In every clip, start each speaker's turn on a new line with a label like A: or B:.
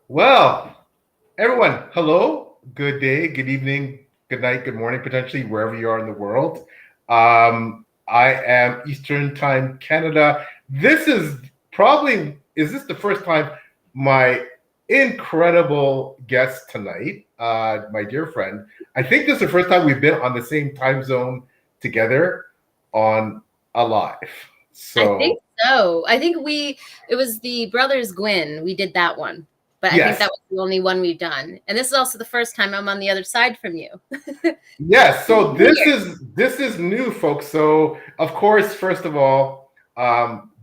A: Well, everyone, hello, good day, good evening, good night, good morning, potentially, wherever you are in the world. I am Eastern Time Canada. This is is this the first time my incredible guest tonight, my dear friend, I think this is the first time we've been on the same time zone together on a live.
B: I think
A: So,
B: so. It was the Brothers Gwyn. We did that one. But I think
A: yes,
B: that was the only one we've done. And this is also the first time I'm on the other side from you.
A: yes, so this
B: Weird.
A: is this is new, folks. So, of course, first of all,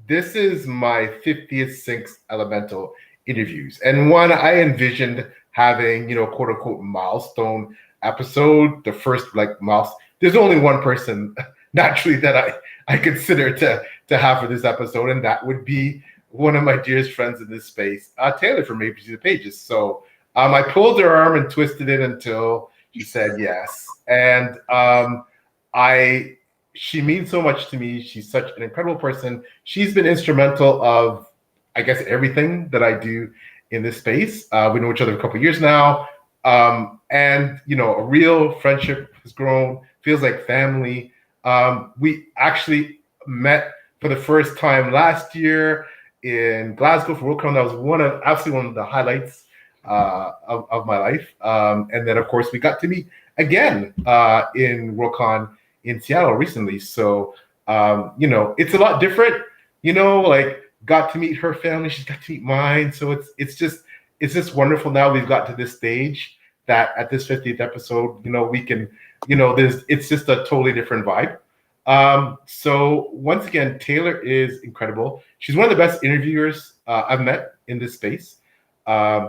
A: this is my 50th Syncs Elemental interviews, and one I envisioned having, quote unquote, milestone episode. The first like mouse. There's only one person naturally that I consider to have for this episode, and that would be one of my dearest friends in this space, Taylor from ABC the Pages. So, I pulled her arm and twisted it until she said yes. And I she means so much to me. She's such an incredible person. She's been instrumental of, I guess, everything that I do in this space. We know each other a couple of years now. And a real friendship has grown, feels like family. We actually met for the first time last year in Glasgow for WorldCon. That was absolutely one of the highlights of my life. And then, of course, we got to meet again in WorldCon in Seattle recently. So, it's a lot different. Like got to meet her family, she's got to meet mine. So it's just wonderful. Now we've got to this stage that at this 50th episode, we can, it's just a totally different vibe. So once again, Taylor is incredible. She's one of the best interviewers I've met in this space.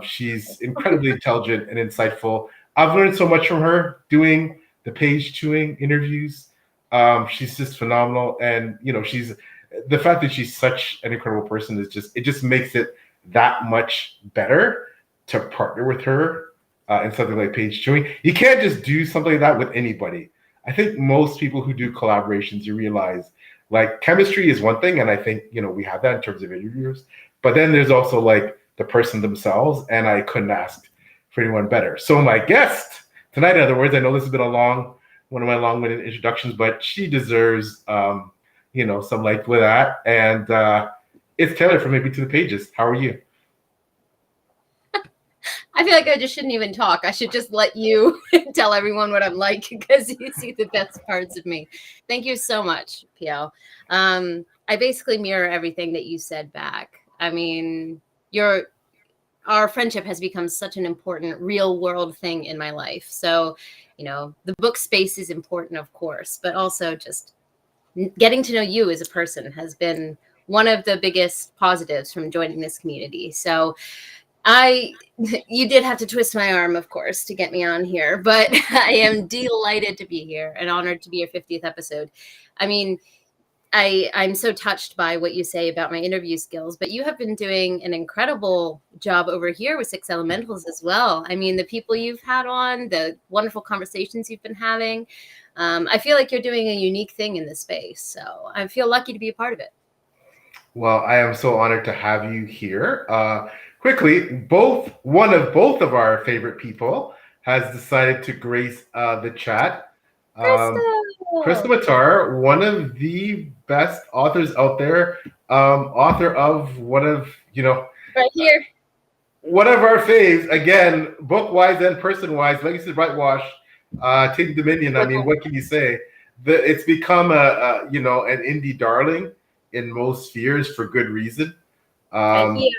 A: She's incredibly intelligent and insightful. I've learned so much from her doing the page chewing interviews. She's just phenomenal, and she's the fact that she's such an incredible person is just makes it that much better to partner with her in something like page chewing. You can't just do something like that with anybody. I think most people who do collaborations, you realize like chemistry is one thing, and I think we have that in terms of interviewers. But then there's also like the person themselves, and I couldn't ask for anyone better. So my guest tonight, in other words, I know this has been one of my long-winded introductions, but she deserves, some light with that. And it's Taylor from Maybe to the Pages. How are you?
B: I feel like I just shouldn't even talk. I should just let you tell everyone what I'm like because you see the best parts of me. Thank you so much, PL. I basically mirror everything that you said back. I mean, our friendship has become such an important real world thing in my life. So, the book space is important, of course, but also just getting to know you as a person has been one of the biggest positives from joining this community. So you did have to twist my arm, of course, to get me on here, but I am delighted to be here and honored to be your 50th episode. I mean, I'm so touched by what you say about my interview skills, but you have been doing an incredible job over here with Six Elementals as well. I mean, the people you've had on, the wonderful conversations you've been having. I feel like you're doing a unique thing in this space. So I feel lucky to be a part of it.
A: Well, I am so honored to have you here. Quickly, both of our favorite people has decided to grace the chat. Um, Krista
B: Crystal!
A: Matar, one of the best authors out there, author of
B: Right here.
A: one of our faves, again, book wise and person wise, Legacy of Whitewash, taking Dominion. I mean, what can you say? It's become an indie darling in most spheres for good reason.
B: I
A: Um,
B: hear.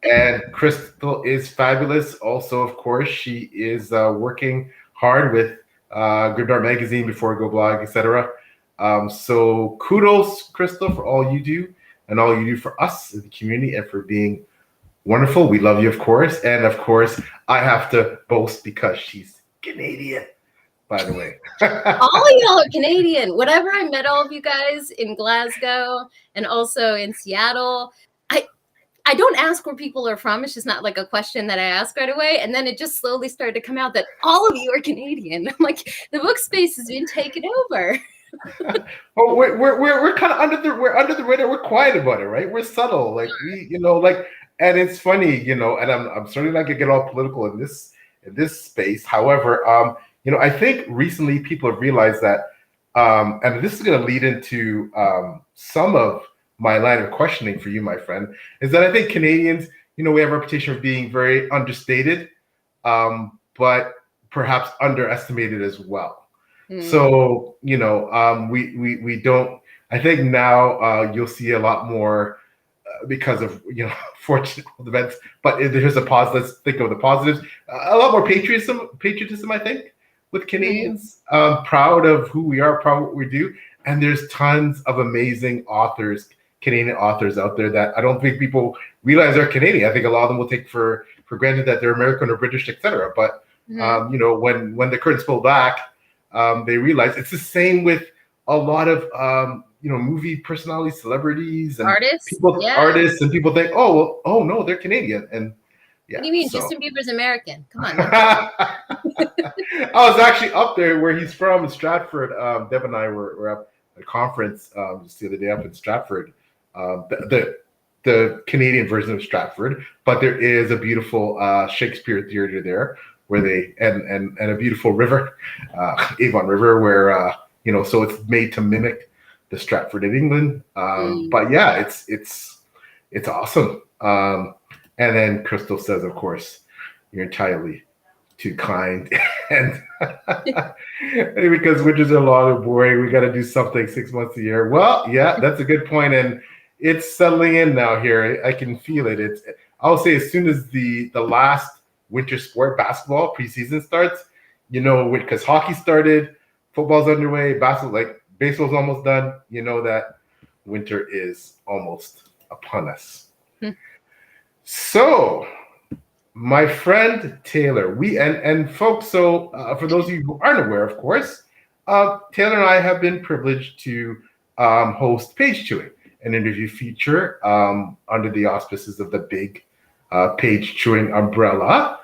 A: and Crystal is fabulous. Also, of course, she is working hard with Grimdark Magazine, Before Go Blog, etc. So kudos, Crystal, for all you do and all you do for us in the community and for being wonderful. We love you, of course. And of course, I have to boast because she's Canadian, by the way.
B: All of y'all are Canadian. Whatever I met all of you guys in Glasgow and also in Seattle, I don't ask where people are from. It's just not like a question that I ask right away. And then it just slowly started to come out that all of you are Canadian. I'm like, the book space has been taken over.
A: Oh, we're kind of under the radar. We're quiet about it, right? We're subtle. Like we, like And it's funny, you know, and I'm certainly not gonna get all political in this space. However, you know, I think recently people have realized that, and this is gonna lead into some of my line of questioning for you, my friend, is that I think Canadians, you know, we have a reputation of being very understated, but perhaps underestimated as well. So, you know, we don't. I think now you'll see a lot more because of, you know, fortunate events. But there's a pause. Let's think of the positives. A lot more patriotism, I think, with Canadians. Proud of who we are, proud of what we do, and there's tons of amazing authors, Canadian authors out there that I don't think people realize are Canadian. I think a lot of them will take for granted that they're American or British, etc. But you know, when the curtains pull back, they realize it's the same with a lot of you know, movie personalities, celebrities, and artists, and people think, oh well, oh no, they're Canadian, and yeah.
B: What do you mean?
A: So.
B: Justin Bieber's American. Come on.
A: I was actually up there where he's from in Stratford. Deb and I were at a conference just the other day up in Stratford, the Canadian version of Stratford, but there is a beautiful Shakespeare theater there where they and a beautiful river, Avon River, where you know, so it's made to mimic the Stratford in England. But yeah, it's awesome. And then Crystal says, of course, you're entirely too kind, and because winters are long and boring, we got to do something 6 months a year. Well, yeah, that's a good point, and it's settling in now here. I can feel it. I'll say as soon as the last winter sport, basketball preseason starts, you know, because hockey started, football's underway, baseball's almost done. You know that winter is almost upon us. So, my friend Taylor, and folks, so for those of you who aren't aware, of course, Taylor and I have been privileged to host Page Chewing, an interview feature under the auspices of the big Page Chewing umbrella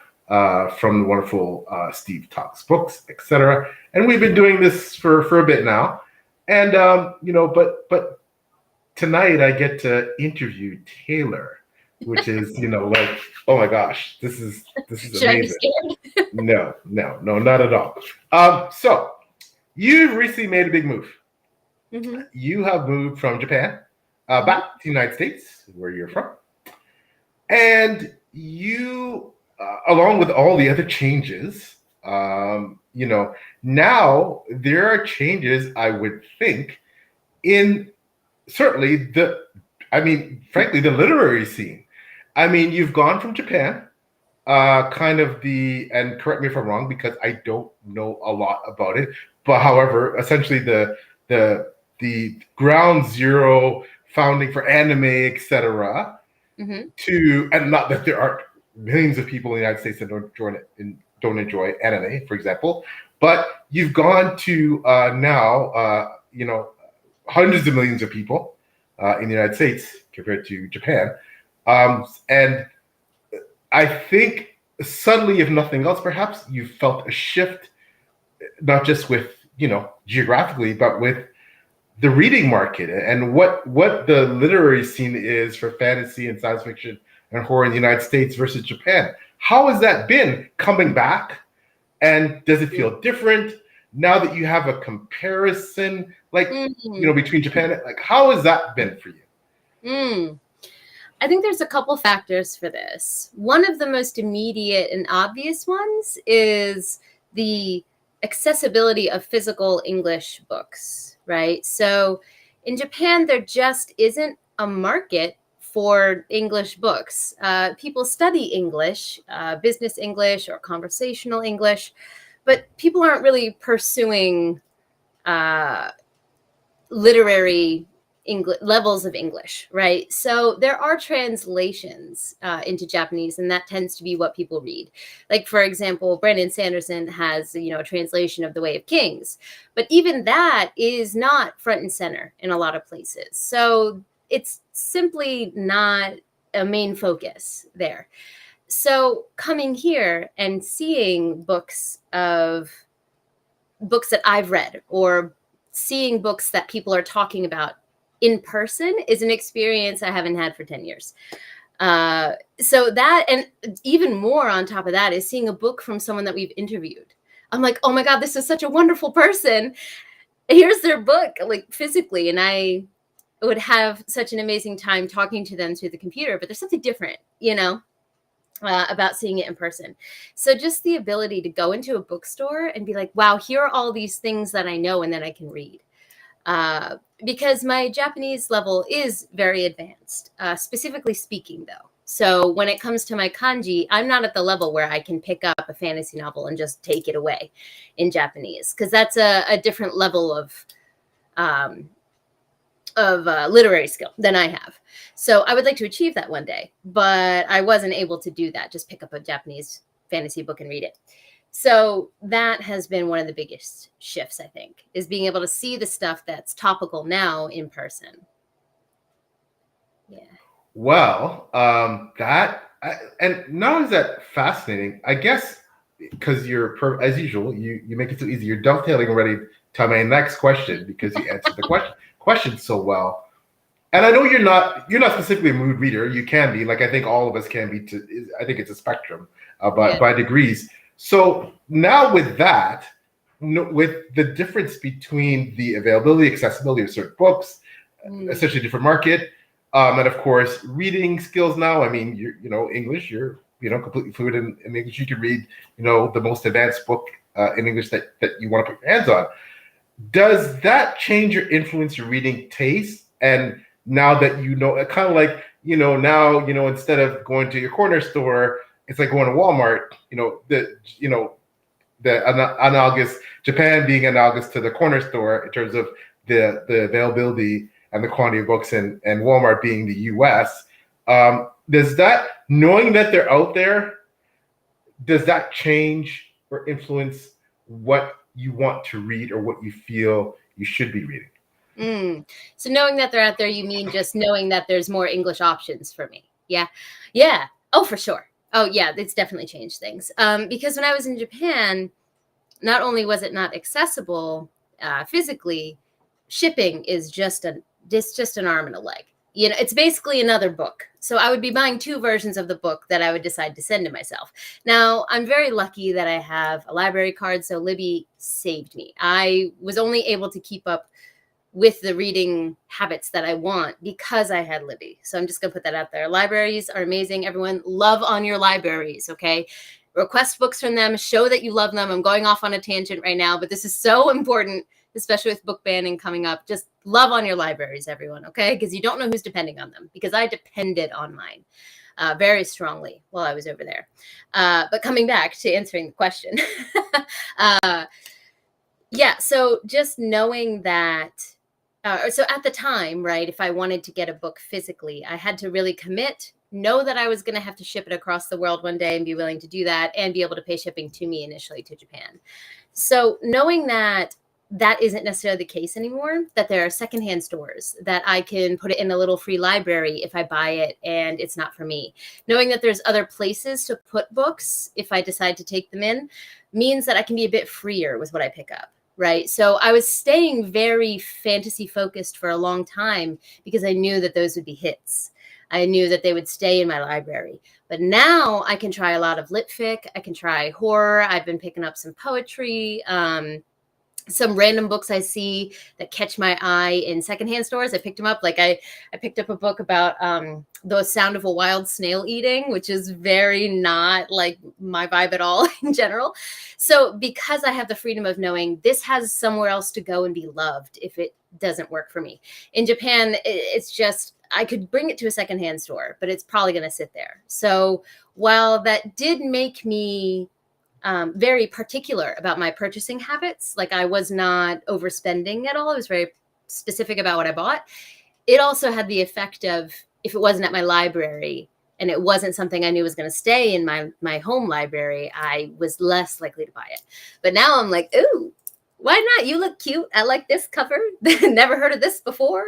A: from the wonderful Steve Talks Books, etc. And we've been doing this for a bit now, and you know, but tonight I get to interview Taylor, which is, you know, like, oh my gosh, this is
B: Should
A: amazing.
B: I be scared?
A: No, not at all. So you've recently made a big move. You have moved from Japan back to the United States, where you're from, and you, along with all the other changes, you know, now there are changes, I would think, in certainly frankly, the literary scene. I mean, you've gone from Japan, kind of and correct me if I'm wrong, because I don't know a lot about it, but however, essentially the ground zero founding for anime, etc. To, and not that there aren't millions of people in the United States that don't enjoy anime, for example, but you've gone to now, you know, hundreds of millions of people in the United States compared to Japan. And I think suddenly, if nothing else, perhaps you felt a shift, not just with, you know, geographically, but with the reading market and what the literary scene is for fantasy and science fiction and horror in the United States versus Japan. How has that been coming back? And does it feel different now that you have a comparison, like, you know, between Japan? Like, how has that been for you?
B: I think there's a couple factors for this. One of the most immediate and obvious ones is the accessibility of physical English books, right? So in Japan, there just isn't a market for English books. People study English, business English or conversational English, but people aren't really pursuing literary levels of English, right? So there are translations into Japanese, and that tends to be what people read. Like, for example, Brandon Sanderson has, you know, a translation of The Way of Kings, but even that is not front and center in a lot of places. So it's simply not a main focus there. So coming here and seeing books that I've read, or seeing books that people are talking about in person, is an experience I haven't had for 10 years. So that, and even more on top of that, is seeing a book from someone that we've interviewed. I'm like, oh my God, this is such a wonderful person. Here's their book, like physically. And I would have such an amazing time talking to them through the computer, but there's something different, about seeing it in person. So just the ability to go into a bookstore and be like, wow, here are all these things that I know and that I can read. Because my Japanese level is very advanced, specifically speaking, though. So when it comes to my kanji, I'm not at the level where I can pick up a fantasy novel and just take it away in Japanese, because that's a different level of literary skill than I have. So I would like to achieve that one day, but I wasn't able to do that. Just pick up a Japanese fantasy book and read it. So that has been one of the biggest shifts, I think, is being able to see the stuff that's topical now in person. Yeah.
A: Well, and not only is that fascinating, I guess, because as usual, you make it so easy. You're dovetailing already to my next question, because you answered the question so well. And I know you're not specifically a mood reader. You can be, like I think all of us can be. I think it's a spectrum, by degrees. So now with that, with the difference between the availability, accessibility of certain books, essentially a different market, and of course reading skills now. I mean, English. You're completely fluent in English. You can read the most advanced book in English that you want to put your hands on. Does that change or influence your reading taste? And now that kind of like now instead of going to your corner store, it's like going to Walmart. The analogous, Japan being analogous to the corner store in terms of the availability and the quantity of books, and Walmart being the US. Does that, knowing that they're out there, does that change or influence what you want to read or what you feel you should be reading?
B: So knowing that they're out there, you mean just knowing that there's more English options for me? Yeah. Oh, for sure. Oh, yeah, it's definitely changed things. Because when I was in Japan, not only was it not accessible physically, shipping is just an arm and a leg. It's basically another book. So I would be buying 2 versions of the book that I would decide to send to myself. Now, I'm very lucky that I have a library card, so Libby saved me. I was only able to keep up with the reading habits that I want because I had Libby. So I'm just going to put that out there. Libraries are amazing. Everyone, love on your libraries, okay? Request books from them. Show that you love them. I'm going off on a tangent right now, but this is so important, especially with book banning coming up. Just love on your libraries, everyone, okay? Because you don't know who's depending on them, because I depended on mine very strongly while I was over there. But coming back to answering the question. Yeah, so just knowing that, so at the time, right, if I wanted to get a book physically, I had to really commit, know that I was going to have to ship it across the world one day and be willing to do that, and be able to pay shipping to me initially to Japan. So knowing that that isn't necessarily the case anymore, that there are secondhand stores, that I can put it in a little free library if I buy it and it's not for me. Knowing that there's other places to put books if I decide to take them in means that I can be a bit freer with what I pick up. Right. So I was staying very fantasy focused for a long time because I knew that those would be hits. I knew that they would stay in my library. But now I can try a lot of lit fic. I can try horror. I've been picking up some poetry, some random books I see that catch my eye in secondhand stores. I picked them up. Like I picked up a book about the sound of a wild snail eating, which is very not like my vibe at all in general. So because I have the freedom of knowing this has somewhere else to go and be loved if it doesn't work for me. In Japan, it's just, I could bring it to a secondhand store, but it's probably going to sit there. So while that did make me very particular about my purchasing habits, like I was not overspending at all, I was very specific about what I bought, it also had the effect of, if it wasn't at my library and it wasn't something I knew was going to stay in my home library, I was less likely to buy it. But now I'm like, ooh, why not? You look cute. I like this cover. Never heard of this before.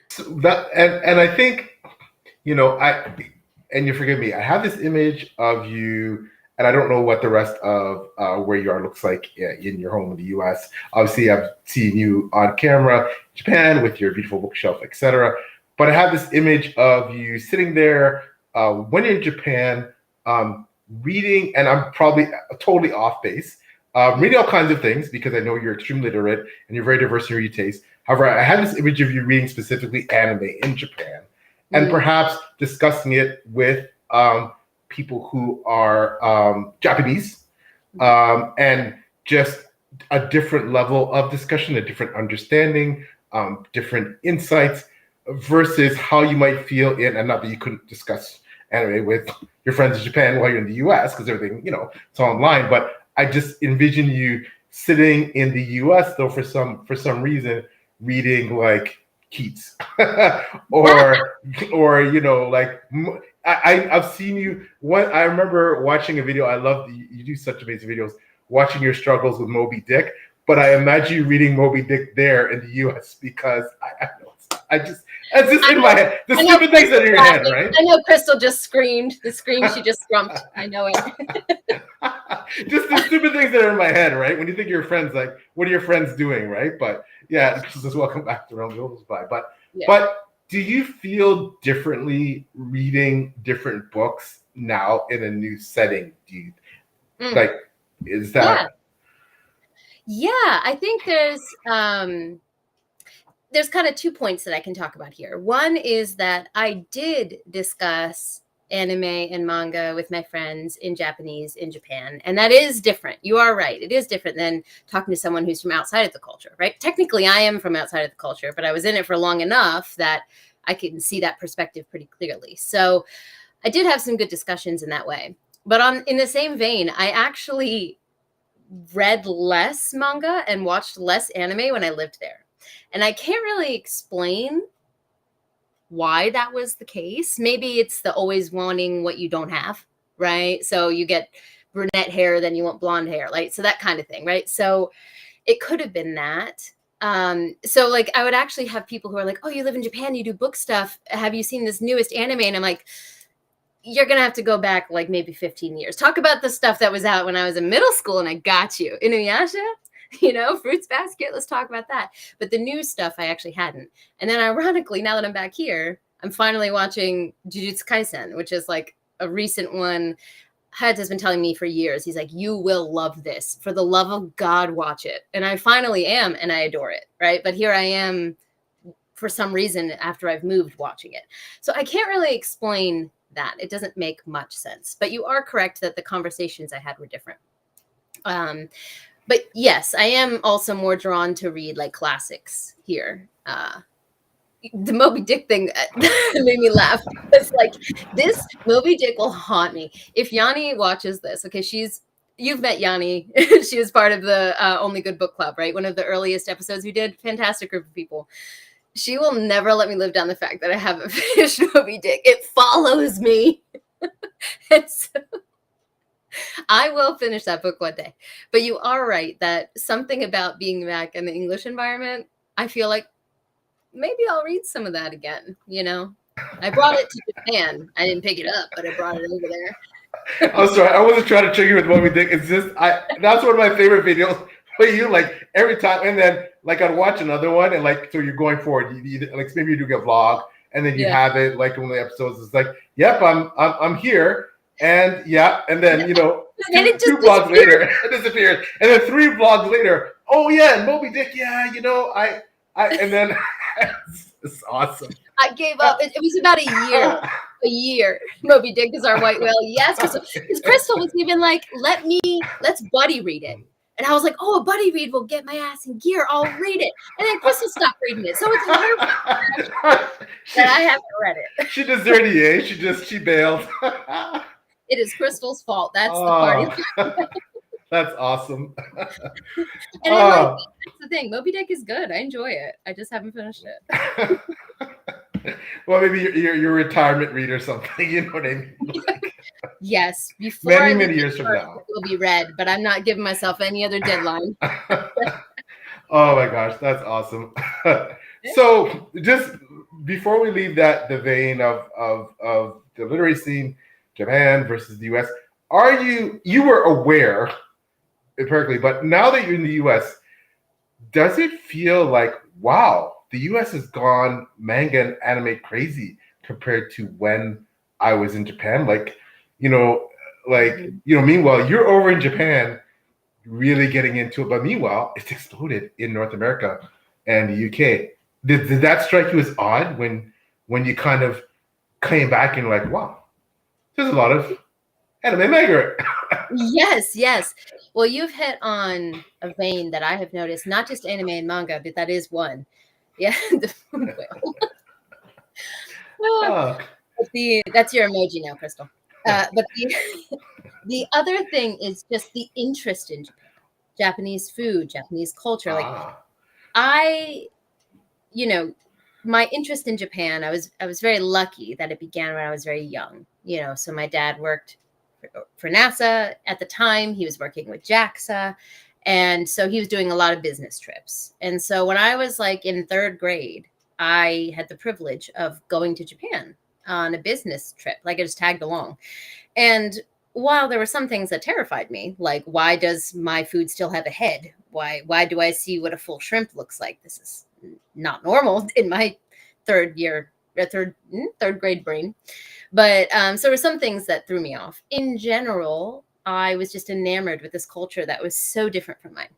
A: So that, and I think, and you forgive me, I have this image of you, and I don't know what the rest of where you are looks like in your home in the US. Obviously, I've seen you on camera in Japan with your beautiful bookshelf, etc. but I have this image of you sitting there when you're in Japan, reading, and I'm probably totally off base, reading all kinds of things because I know you're extremely literate and you're very diverse in your taste. However, I have this image of you reading specifically anime in Japan and perhaps discussing it with people who are Japanese, and just a different level of discussion, a different understanding, different insights versus how you might feel in, and not that you couldn't discuss anime with your friends in Japan while you're in the US because everything, it's online, but I just envision you sitting in the US though for some reason reading like Keats or like I've seen you. I remember watching a video. I love you do such amazing videos. Watching your struggles with Moby Dick, but I imagine you reading Moby Dick there in the U.S. because it's just in my head. The stupid things that are in your head, right?
B: I know Crystal just screamed. The scream she just scrumped. I know it.
A: Just the stupid things that are in my head, right? When you think of your friends, like, what are your friends doing, right? But yeah, just welcome back to Realm Goes By. But do you feel differently reading different books now in a new setting? Do you like? Is that?
B: Yeah, I think there's kind of 2 points that I can talk about here. One is that I did discuss anime and manga with my friends in Japanese in Japan, and that is different. You are right. It is different than talking to someone who's from outside of the culture, right? Technically, I am from outside of the culture, but I was in it for long enough that I can see that perspective pretty clearly. So I did have some good discussions in that way. But in the same vein, I actually read less manga and watched less anime when I lived there. And I can't really explain why that was the case. Maybe it's the always wanting what you don't have, right? So you get brunette hair, then you want blonde hair, right? So that kind of thing, right? So it could have been that. So like I would actually have people who are like, oh, you live in Japan, you do book stuff. Have you seen this newest anime? And I'm like, you're going to have to go back like maybe 15 years. Talk about the stuff that was out when I was in middle school and I got you. Inuyasha, Fruits Basket. Let's talk about that. But the new stuff I actually hadn't. And then ironically, now that I'm back here, I'm finally watching Jujutsu Kaisen, which is like a recent one. Had has been telling me for years. He's like, you will love this. For the love of God, watch it. And I finally am, and I adore it, right? But here I am for some reason after I've moved watching it. So I can't really explain that. It doesn't make much sense. But you are correct that the conversations I had were different. But yes, I am also more drawn to read like classics here. The Moby Dick thing made me laugh. It's like this Moby Dick will haunt me. If Yanni watches this, okay, you've met Yanni. She was part of the Only Good Book Club, right? One of the earliest episodes we did. Fantastic group of people. She will never let me live down the fact that I haven't finished Moby Dick. It follows me. And so I will finish that book one day. But you are right that something about being back in the English environment, I feel like maybe I'll read some of that again. I brought it to Japan. I didn't pick it up, but I brought it over there.
A: I'm sorry. I wasn't trying to trigger with Moby Dick. It's just, that's one of my favorite videos. But you like every time, and then like I'd watch another one, and like so you're going forward. You like maybe you do a vlog, and then you have it like one of the episodes. It's like, yep, I'm here, and and then two vlogs later, it disappears, and then 3 vlogs later, oh yeah, and Moby Dick, I and then it's awesome.
B: I gave up. It was about a year. Moby Dick is our white whale. Yes, because Crystal was even like, let's buddy read it. And I was like, oh, a buddy read will get my ass in gear. I'll read it. And then Crystal stopped reading it. So it's her that I haven't read it.
A: She deserted you. She bailed.
B: It is Crystal's fault. That's the party.
A: That's awesome.
B: And I like it. That's the thing. Moby Dick is good. I enjoy it. I just haven't finished it.
A: Well, maybe you're a retirement read or something. You know what I mean?
B: Yes, before
A: many years from now,
B: it will be read. But I'm not giving myself any other deadline.
A: Oh my gosh, that's awesome. So, just before we leave the vein of the literary scene, Japan versus the U.S., you were aware empirically, but now that you're in the U.S., does it feel like, wow, the US has gone manga and anime crazy compared to when I was in Japan. Meanwhile, you're over in Japan really getting into it. But meanwhile, it's exploded in North America and the UK. Did that strike you as odd when you kind of came back and like, wow, there's a lot of anime manga?
B: Yes. Well, you've hit on a vein that I have noticed, not just anime and manga, but that is one. Yeah, the food whale.
A: Oh,
B: That's your emoji now, Crystal. But the other thing is just the interest in Japan, Japanese food, Japanese culture. Like I, my interest in Japan, I was very lucky that it began when I was very young. So my dad worked for NASA at the time. He was working with JAXA. And so he was doing a lot of business trips. And so when I was like in third grade, I had the privilege of going to Japan on a business trip. Like I just tagged along. And while there were some things that terrified me, like why does my food still have a head? Why do I see what a full shrimp looks like? This is not normal in my third grade brain. But so there were some things that threw me off. In general, I was just enamored with this culture that was so different from mine.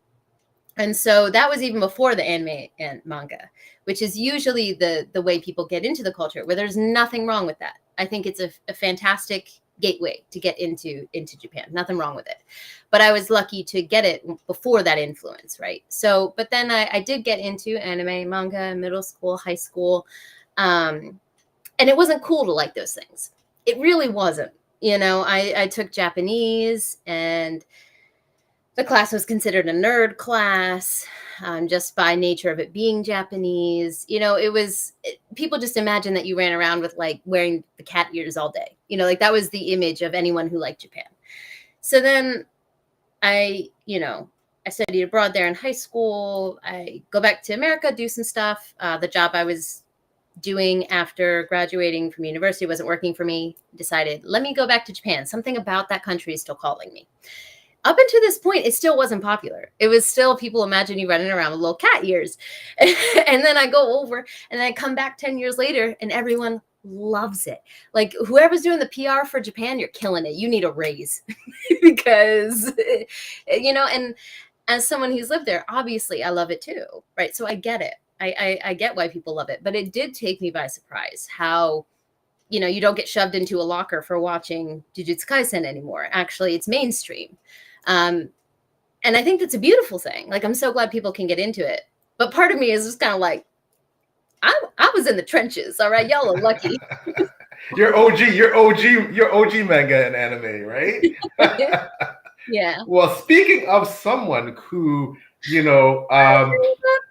B: And so that was even before the anime and manga, which is usually the way people get into the culture, where there's nothing wrong with that. I think it's a fantastic gateway to get into Japan. Nothing wrong with it. But I was lucky to get it before that influence, right? So, but then I did get into anime, manga in middle school, high school. And it wasn't cool to like those things. It really wasn't. I took Japanese, and the class was considered a nerd class, just by nature of it being Japanese. People just imagine that you ran around with like wearing the cat ears all day. Like that was the image of anyone who liked Japan. So then I studied abroad there in high school. I go back to America, do some stuff. The job I was doing after graduating from university wasn't working for me. Decided, let me go back to Japan. Something about that country is still calling me. Up until this point, it still wasn't popular. It was still people imagine you running around with little cat ears. And then I go over and I come back 10 years later and everyone loves it. Like whoever's doing the PR for Japan, you're killing it. You need a raise because, and as someone who's lived there, obviously I love it too, right? So I get it. I get why people love it, but it did take me by surprise how, you don't get shoved into a locker for watching Jujutsu Kaisen anymore. Actually, it's mainstream. And I think that's a beautiful thing. Like, I'm so glad people can get into it. But part of me is just kind of like, I was in the trenches. All right. Y'all are lucky.
A: You're OG manga and anime, right?
B: Yeah.
A: Well, speaking of someone who,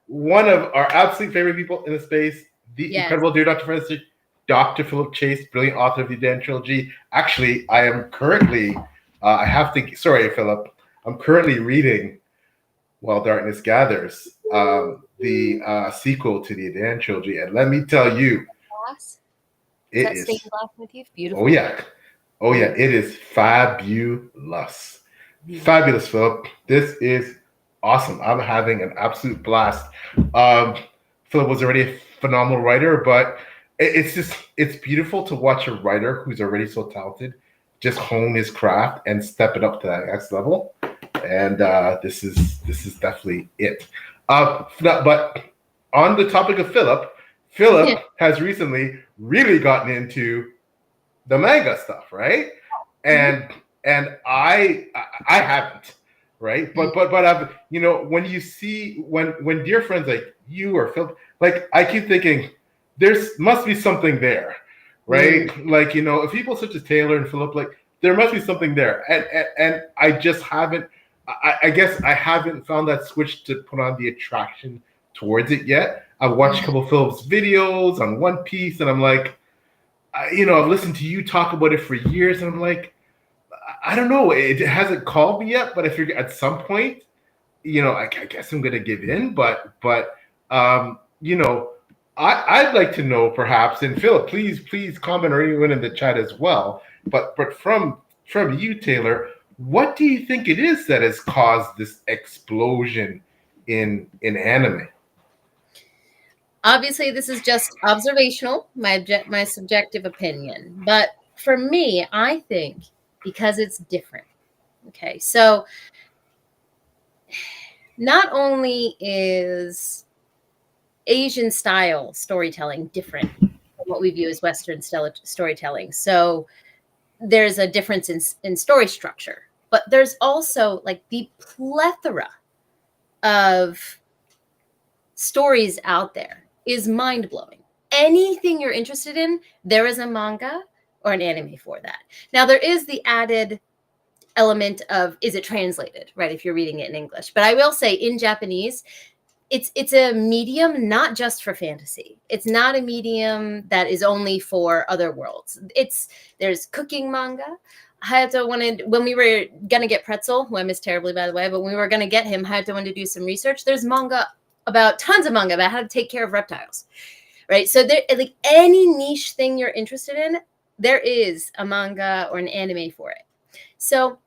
A: one of our absolute favorite people in the space, the incredible dear Dr. Philip Chase, brilliant author of the Dan trilogy. Actually, I am currently, sorry, Philip, I'm currently reading While Darkness Gathers, the sequel to the Dan trilogy. And let me tell you, it is
B: stained glass with you? Beautiful.
A: Oh yeah, it is fabulous. Fabulous, Philip. This is awesome. I'm having an absolute blast. Philip was already a phenomenal writer, but it's beautiful to watch a writer who's already so talented just hone his craft and step it up to that next level. And this is definitely it. But on the topic of Philip has recently really gotten into the manga stuff, right? And I haven't, right? But I've, when you see when dear friends like you or Philip, like I keep thinking there's must be something there, right? Like if people such as Taylor and Philip, like there must be something there, and I just haven't. I guess I haven't found that switch to put on the attraction towards it yet. I've watched a couple of Philip's videos on One Piece, and I'm like, I've listened to you talk about it for years, and I'm like, I don't know. It hasn't called me yet, but I figure at some point, I guess I'm gonna give in. But I'd like to know perhaps, and Philip, please comment, or anyone in the chat as well. But from you, Taylor, what do you think it is that has caused this explosion in anime?
B: Obviously, this is just observational, my subjective opinion. But for me, I think because it's different. Okay, so not only is Asian style storytelling different from what we view as Western style storytelling, so there's a difference in story structure, but there's also like the plethora of stories out there is mind blowing. Anything you're interested in, there is a manga or an anime for that. Now, there is the added element of is it translated, right? If you're reading it in English. But I will say in Japanese, it's a medium not just for fantasy. It's not a medium that is only for other worlds. There's cooking manga. Hayato wanted, when we were gonna get Pretzel, who I miss terribly by the way, but when we were gonna get him, Hayato wanted to do some research. There's tons of manga about how to take care of reptiles, right? So there, like any niche thing you're interested in, there is a manga or an anime for it. So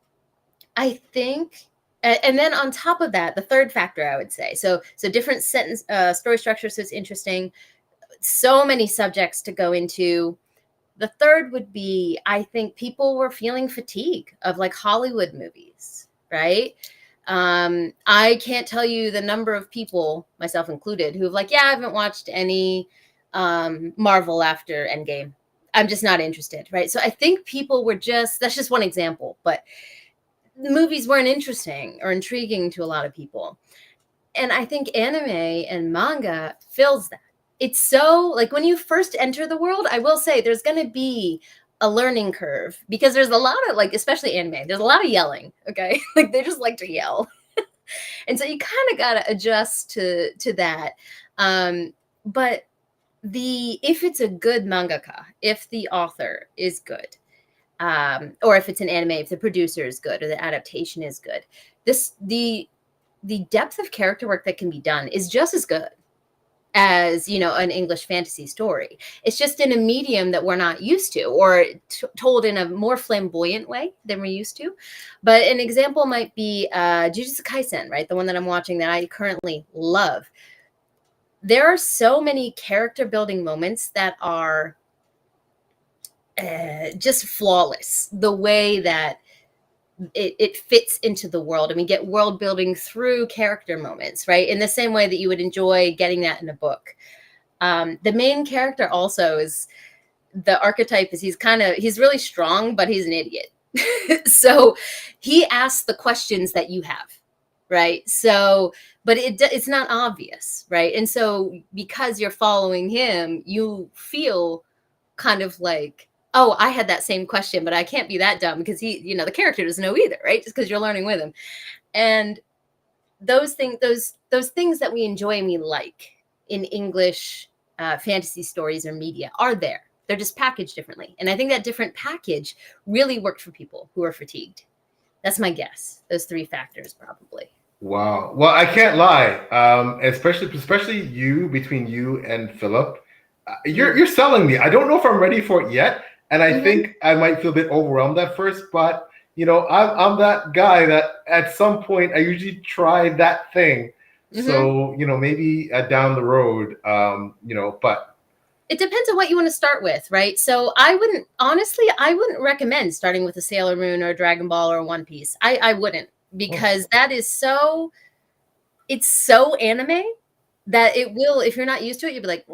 B: I think, and then on top of that, the third factor I would say, so different sentence story structure, so it's interesting. So many subjects to go into. The third would be, I think people were feeling fatigue of like Hollywood movies, right? I can't tell you the number of people, myself included, who have like, yeah, I haven't watched any Marvel after Endgame. I'm just not interested, right? So I think people were that's just one example, but the movies weren't interesting or intriguing to a lot of people. And I think anime and manga fills that. It's so like when you first enter the world, I will say there's going to be a learning curve because there's a lot of like, especially anime, there's a lot of yelling. Okay. Like they just like to yell. And so you kind of got to adjust to that. But if it's a good mangaka, if the author is good, or if it's an anime, if the producer is good or the adaptation is good, the depth of character work that can be done is just as good as, you know, an English fantasy story. It's just in a medium that we're not used to, or told in a more flamboyant way than we're used to. But an example might be Jujutsu Kaisen, right? The one that I'm watching that I currently love. There are so many character building moments that are just flawless. The way that it fits into the world, and we get world building through character moments, right? In the same way that you would enjoy getting that in a book. The main character also is, the archetype is he's really strong, but he's an idiot. So he asks the questions that you have, right? So, but it's not obvious, right? And so because you're following him, you feel kind of like, oh, I had that same question, but I can't be that dumb because he, you know, the character doesn't know either, right? Just because you're learning with him. And those things that we enjoy and we like in English fantasy stories or media are there. They're just packaged differently. And I think that different package really worked for people who are fatigued. That's my guess. Those three factors probably.
A: Wow. Well, I can't lie. Especially you, between you and Philip, you're selling me. I don't know if I'm ready for it yet, and I think I might feel a bit overwhelmed at first. But you know, I'm that guy that at some point I usually try that thing. So you know, maybe down the road, you know, but
B: it depends on what you want to start with, right? So I wouldn't recommend starting with a Sailor Moon or a Dragon Ball or a One Piece. I wouldn't, because that is it's so anime that it will, if you're not used to it, you'll be like,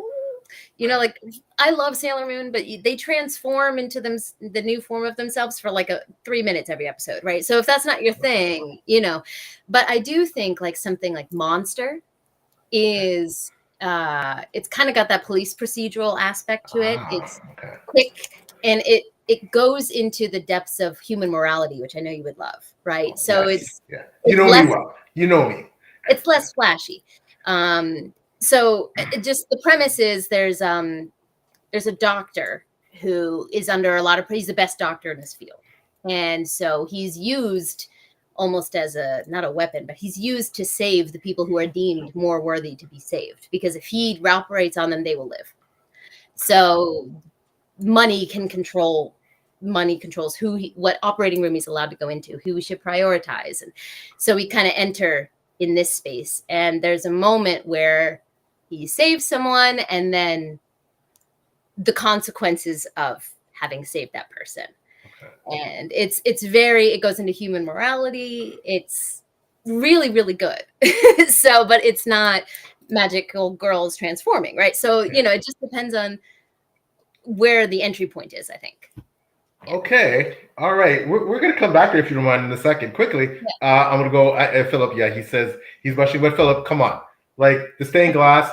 B: you know, like I love Sailor Moon, but they transform into the new form of themselves for like 3 minutes every episode, right? So if that's not your thing, you know, but I do think like something like Monster is, it's kind of got that police procedural aspect to it. It's quick, and it goes into the depths of human morality, which I know you would love, right? So
A: yes, you know me well. You know me.
B: It's less flashy. So just the premise is there's a doctor who is under a lot of, he's the best doctor in his field. And so he's used almost as not a weapon, but he's used to save the people who are deemed more worthy to be saved. Because if he operates on them, they will live. So money controls what operating room he's allowed to go into, who we should prioritize. And so we kind of enter in this space. And there's a moment where he saves someone, and then the consequences of having saved that person. Okay. And it goes into human morality. It's really, really good. So, but it's not magical girls transforming, right? So, it just depends on where the entry point is, I think.
A: Yeah. Okay. All right. We're going to come back there if you don't mind in a second. Quickly, yeah. I'm going to go. Philip, yeah, he says he's rushing. But Philip, come on. Like the stained glass.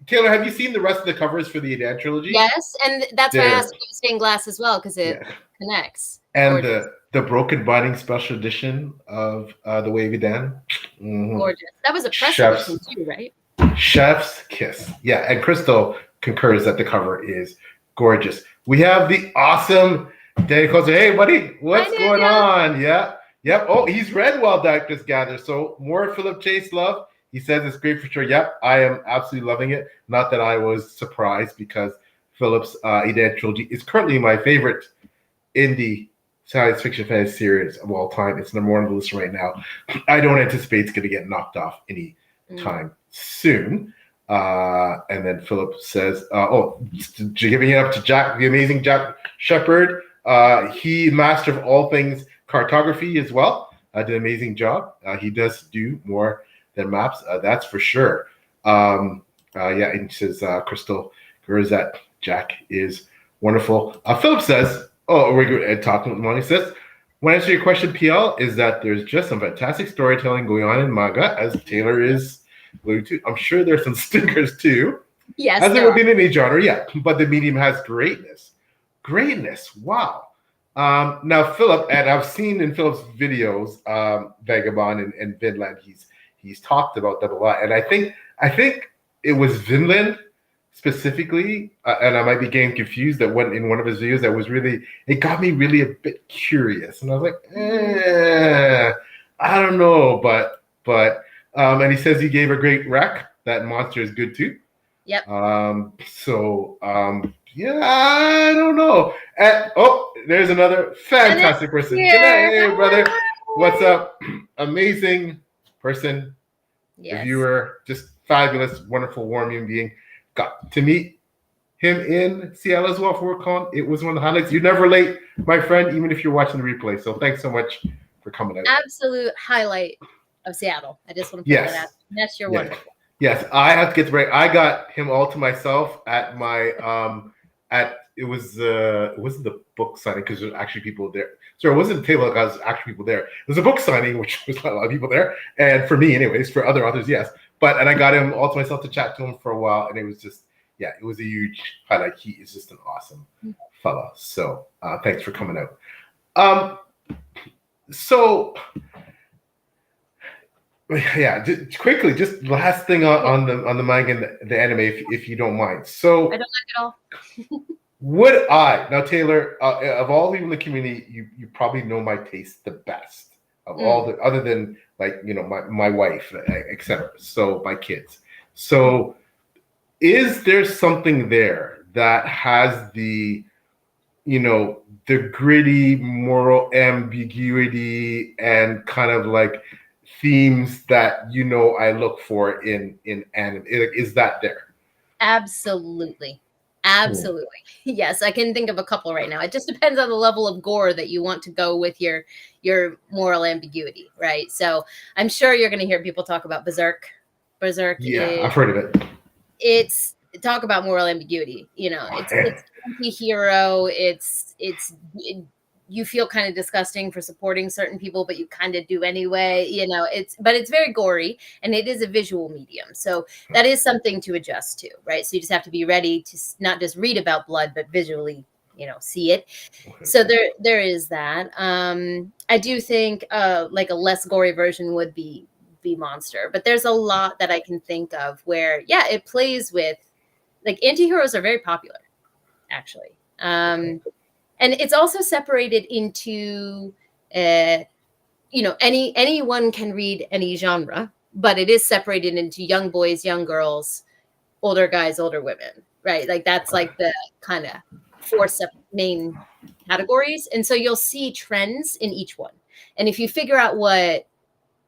A: Taylor, have you seen the rest of the covers for the Aedan trilogy?
B: Yes, and that's why I asked you stained glass as well, because it connects.
A: And the broken binding special edition of the Wavy Dan.
B: Mm-hmm. Gorgeous. That was a press edition too, right?
A: Chef's kiss. Yeah, and Crystal concurs that the cover is gorgeous. We have the awesome Danny Coulter. Hey, buddy, what's going on? Yeah. Yep. Oh, he's read While Darkness Gathers. So more Philip Chase love. He says it's great for sure. Yep, I am absolutely loving it. Not that I was surprised, because Philip's Aedan trilogy is currently my favorite indie science fiction fantasy series of all time. It's number one on the list right now. I don't anticipate it's going to get knocked off any time soon. And then Philip says, giving it up to Jack, the amazing Jack Shepard. He master of all things cartography as well. Did an amazing job. He does do more than maps, that's for sure. And he says, Crystal agrees that Jack is wonderful. Philip says, we're talking with Monty says, when I answer your question, PL, is that there's just some fantastic storytelling going on in manga, as Taylor is alluding to. I'm sure there's some stinkers too.
B: Yes.
A: As there would be in any genre, yeah. But the medium has greatness. Greatness. Wow. Now, Philip, and I've seen in Philip's videos, Vagabond and Vinland, he's talked about that a lot. And I think it was Vinland specifically, and I might be getting confused, that went in one of his videos that was really, it got me really a bit curious. And I was like, I don't know, but and he says he gave a great rec. That monster is good too.
B: Yep.
A: Yeah, I don't know. And, there's another fantastic person. Good night, hey, brother. What's up? Amazing person, viewer, just fabulous, wonderful, warm human being. Got to meet him in Seattle as well for WorkCon. It was one of the highlights. You're never late, my friend, even if you're watching the replay. So thanks so much for coming out.
B: Absolute highlight of Seattle. I just want to put that out. Yes, you're wonderful.
A: Yes, I have to get to break. I got him all to myself at my it wasn't the book signing, because there's actually people there. So it wasn't a table, because there's actually people there. It was a book signing, which was not a lot of people there. And for me, anyways, for other authors, yes. And I got him all to myself to chat to him for a while. And it was just, it was a huge highlight. He is just an awesome fella. So thanks for coming out. So just quickly, just last thing on the manga and the anime, if you don't mind. So
B: I don't like it all.
A: Would I now, Taylor, of all people in the community, you probably know my taste the best of all the, other than my wife, etc. So my kids. So is there something there that has the gritty moral ambiguity and kind of like themes that I look for in anime? Is that there?
B: Absolutely. Absolutely. Cool. Yes, I can think of a couple right now. It just depends on the level of gore that you want to go with your moral ambiguity, right? So I'm sure you're going to hear people talk about Berserk.
A: I've heard of it.
B: It's talk about moral ambiguity. It's anti-hero. You feel kind of disgusting for supporting certain people, but you kind of do anyway. But it's very gory, and it is a visual medium, so that is something to adjust to, right? So you just have to be ready to not just read about blood, but visually, see it. Okay. So there is that. I do think like a less gory version would be Monster, but there's a lot that I can think of where it plays with, like, anti-heroes are very popular, actually. And it's also separated into, anyone can read any genre, but it is separated into young boys, young girls, older guys, older women, right? Like that's like the kind of 4 main categories. And so you'll see trends in each one. And if you figure out what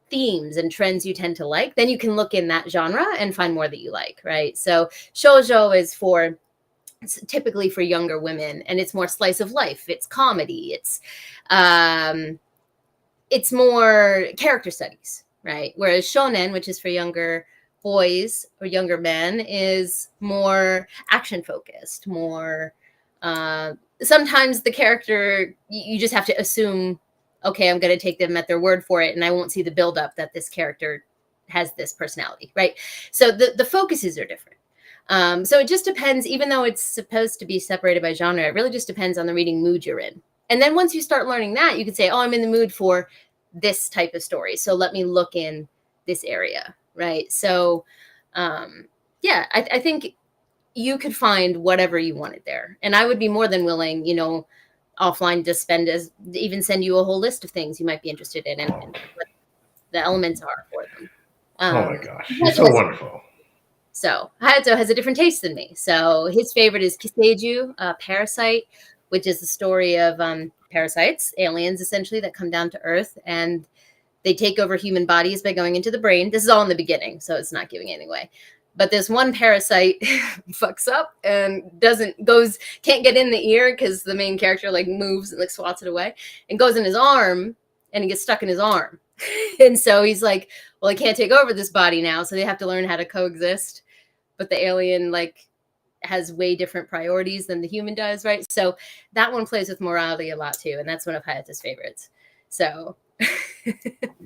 B: themes and trends you tend to like, then you can look in that genre and find more that you like, right? So shoujo is it's typically for younger women, and it's more slice of life. It's comedy. It's more character studies, right? Whereas shonen, which is for younger boys or younger men, is more action focused, more sometimes the character, you just have to assume, okay, I'm going to take them at their word for it, and I won't see the buildup that this character has this personality, right? So the focuses are different. So it just depends, even though it's supposed to be separated by genre, it really just depends on the reading mood you're in. And then once you start learning that, you can say, oh, I'm in the mood for this type of story, so let me look in this area, right? So yeah, I think you could find whatever you wanted there. And I would be more than willing, offline to even send you a whole list of things you might be interested in and what the elements are for them.
A: Oh my gosh, you're so wonderful.
B: So Hayato has a different taste than me. So his favorite is Kiseiju, Parasite, which is the story of parasites, aliens essentially, that come down to Earth, and they take over human bodies by going into the brain. This is all in the beginning, so it's not giving it away. But this one parasite fucks up and can't get in the ear because the main character moves and swats it away, and goes in his arm, and it gets stuck in his arm. And so he's like, well, I can't take over this body now, so they have to learn how to coexist. But the alien has way different priorities than the human does, right? So that one plays with morality a lot too, and that's one of Hayato's favorites. So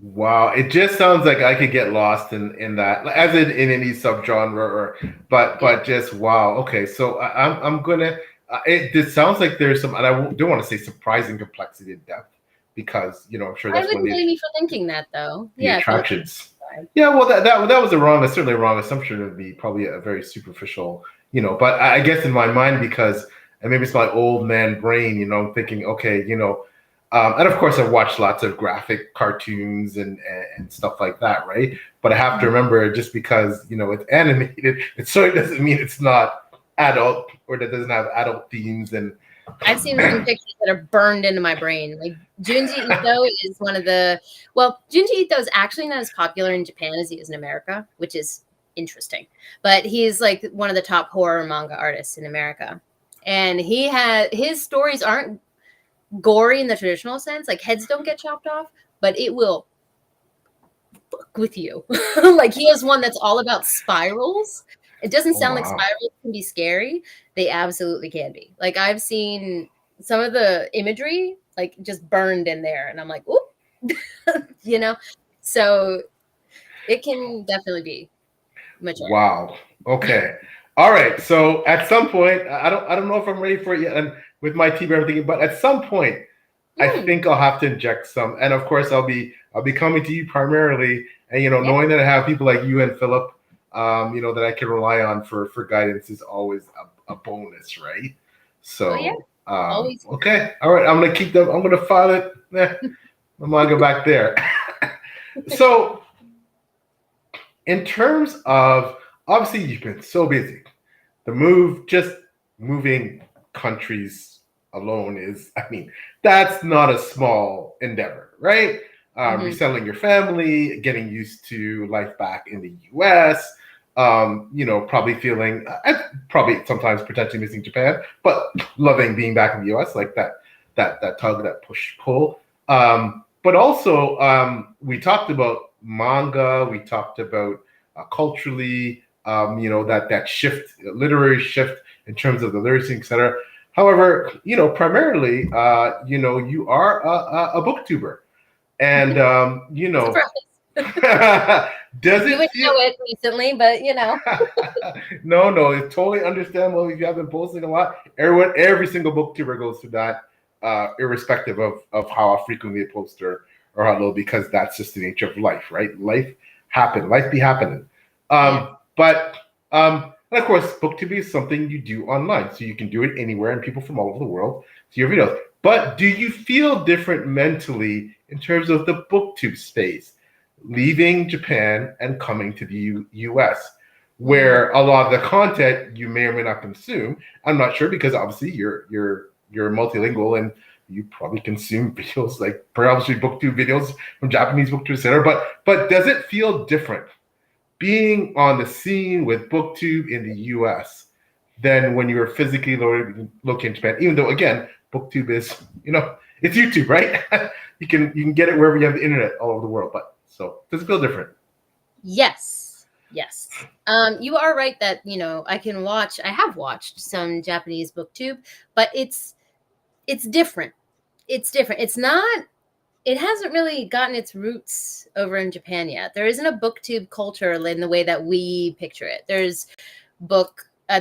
A: wow, it just sounds like I could get lost in that, as in any subgenre, but just wow. Okay, so I'm gonna. It sounds like there's some, and I don't want to say surprising complexity and depth, because I'm sure that's
B: I wouldn't blame you for thinking that, though.
A: The attractions. Yeah, well, that was certainly a wrong assumption. It would be probably a very superficial, But I guess in my mind, because, and maybe it's my old man brain, I'm thinking, okay, and of course I've watched lots of graphic cartoons and stuff like that, right? But I have to remember, just because it's animated, it certainly doesn't mean it's not adult, or that doesn't have adult themes. And
B: I've seen some pictures that are burned into my brain. Like Junji Ito is Junji Ito is actually not as popular in Japan as he is in America, which is interesting. But he's one of the top horror manga artists in America. And his stories aren't gory in the traditional sense. Heads don't get chopped off, but it will fuck with you. He has one that's all about spirals. It doesn't sound like spirals can be scary. They absolutely can be. I've seen some of the imagery just burned in there, and I'm like, oop, So it can definitely be mature.
A: Wow. Okay. All right. So at some point, I don't know if I'm ready for it yet, and with my tea, everything, but at some point, I think I'll have to inject some, and of course, I'll be coming to you primarily, and knowing that I have people like you and Philip, that I can rely on for guidance is always a bonus, right? So,
B: always.
A: Okay, all right, I'm gonna keep them. I'm gonna file it. I'm gonna go back there. So, in terms of, obviously, you've been so busy. Just moving countries alone is, that's not a small endeavor, right? Resettling your family, getting used to life back in the US, probably feeling, probably sometimes potentially missing Japan, but loving being back in the US, that tug, that push pull. But also, we talked about manga, we talked about culturally, that shift, literary shift in terms of the literacy, etc. However, primarily, you are a booktuber, and does
B: you would know it recently, but
A: no, it's totally understandable if you have been posting a lot. Every single booktuber goes through that, irrespective of how frequently they post or how low, because that's just the nature of life, right? Life be happening. And of course, booktube is something you do online, so you can do it anywhere, and people from all over the world see your videos. But do you feel different mentally in terms of the booktube space, leaving Japan and coming to the US, where a lot of the content you may or may not consume? I'm not sure, because obviously you're multilingual, and you probably consume videos like probably booktube videos from Japanese booktubers, etc. But does it feel different being on the scene with booktube in the US than when you were physically located in Japan? Even though, again, booktube is, it's YouTube, right? you can get it wherever you have the internet all over the world. But so does it feel different?
B: Yes. You are right that, I have watched some Japanese booktube, but it's different. It hasn't really gotten its roots over in Japan yet. There isn't a booktube culture in the way that we picture it. There's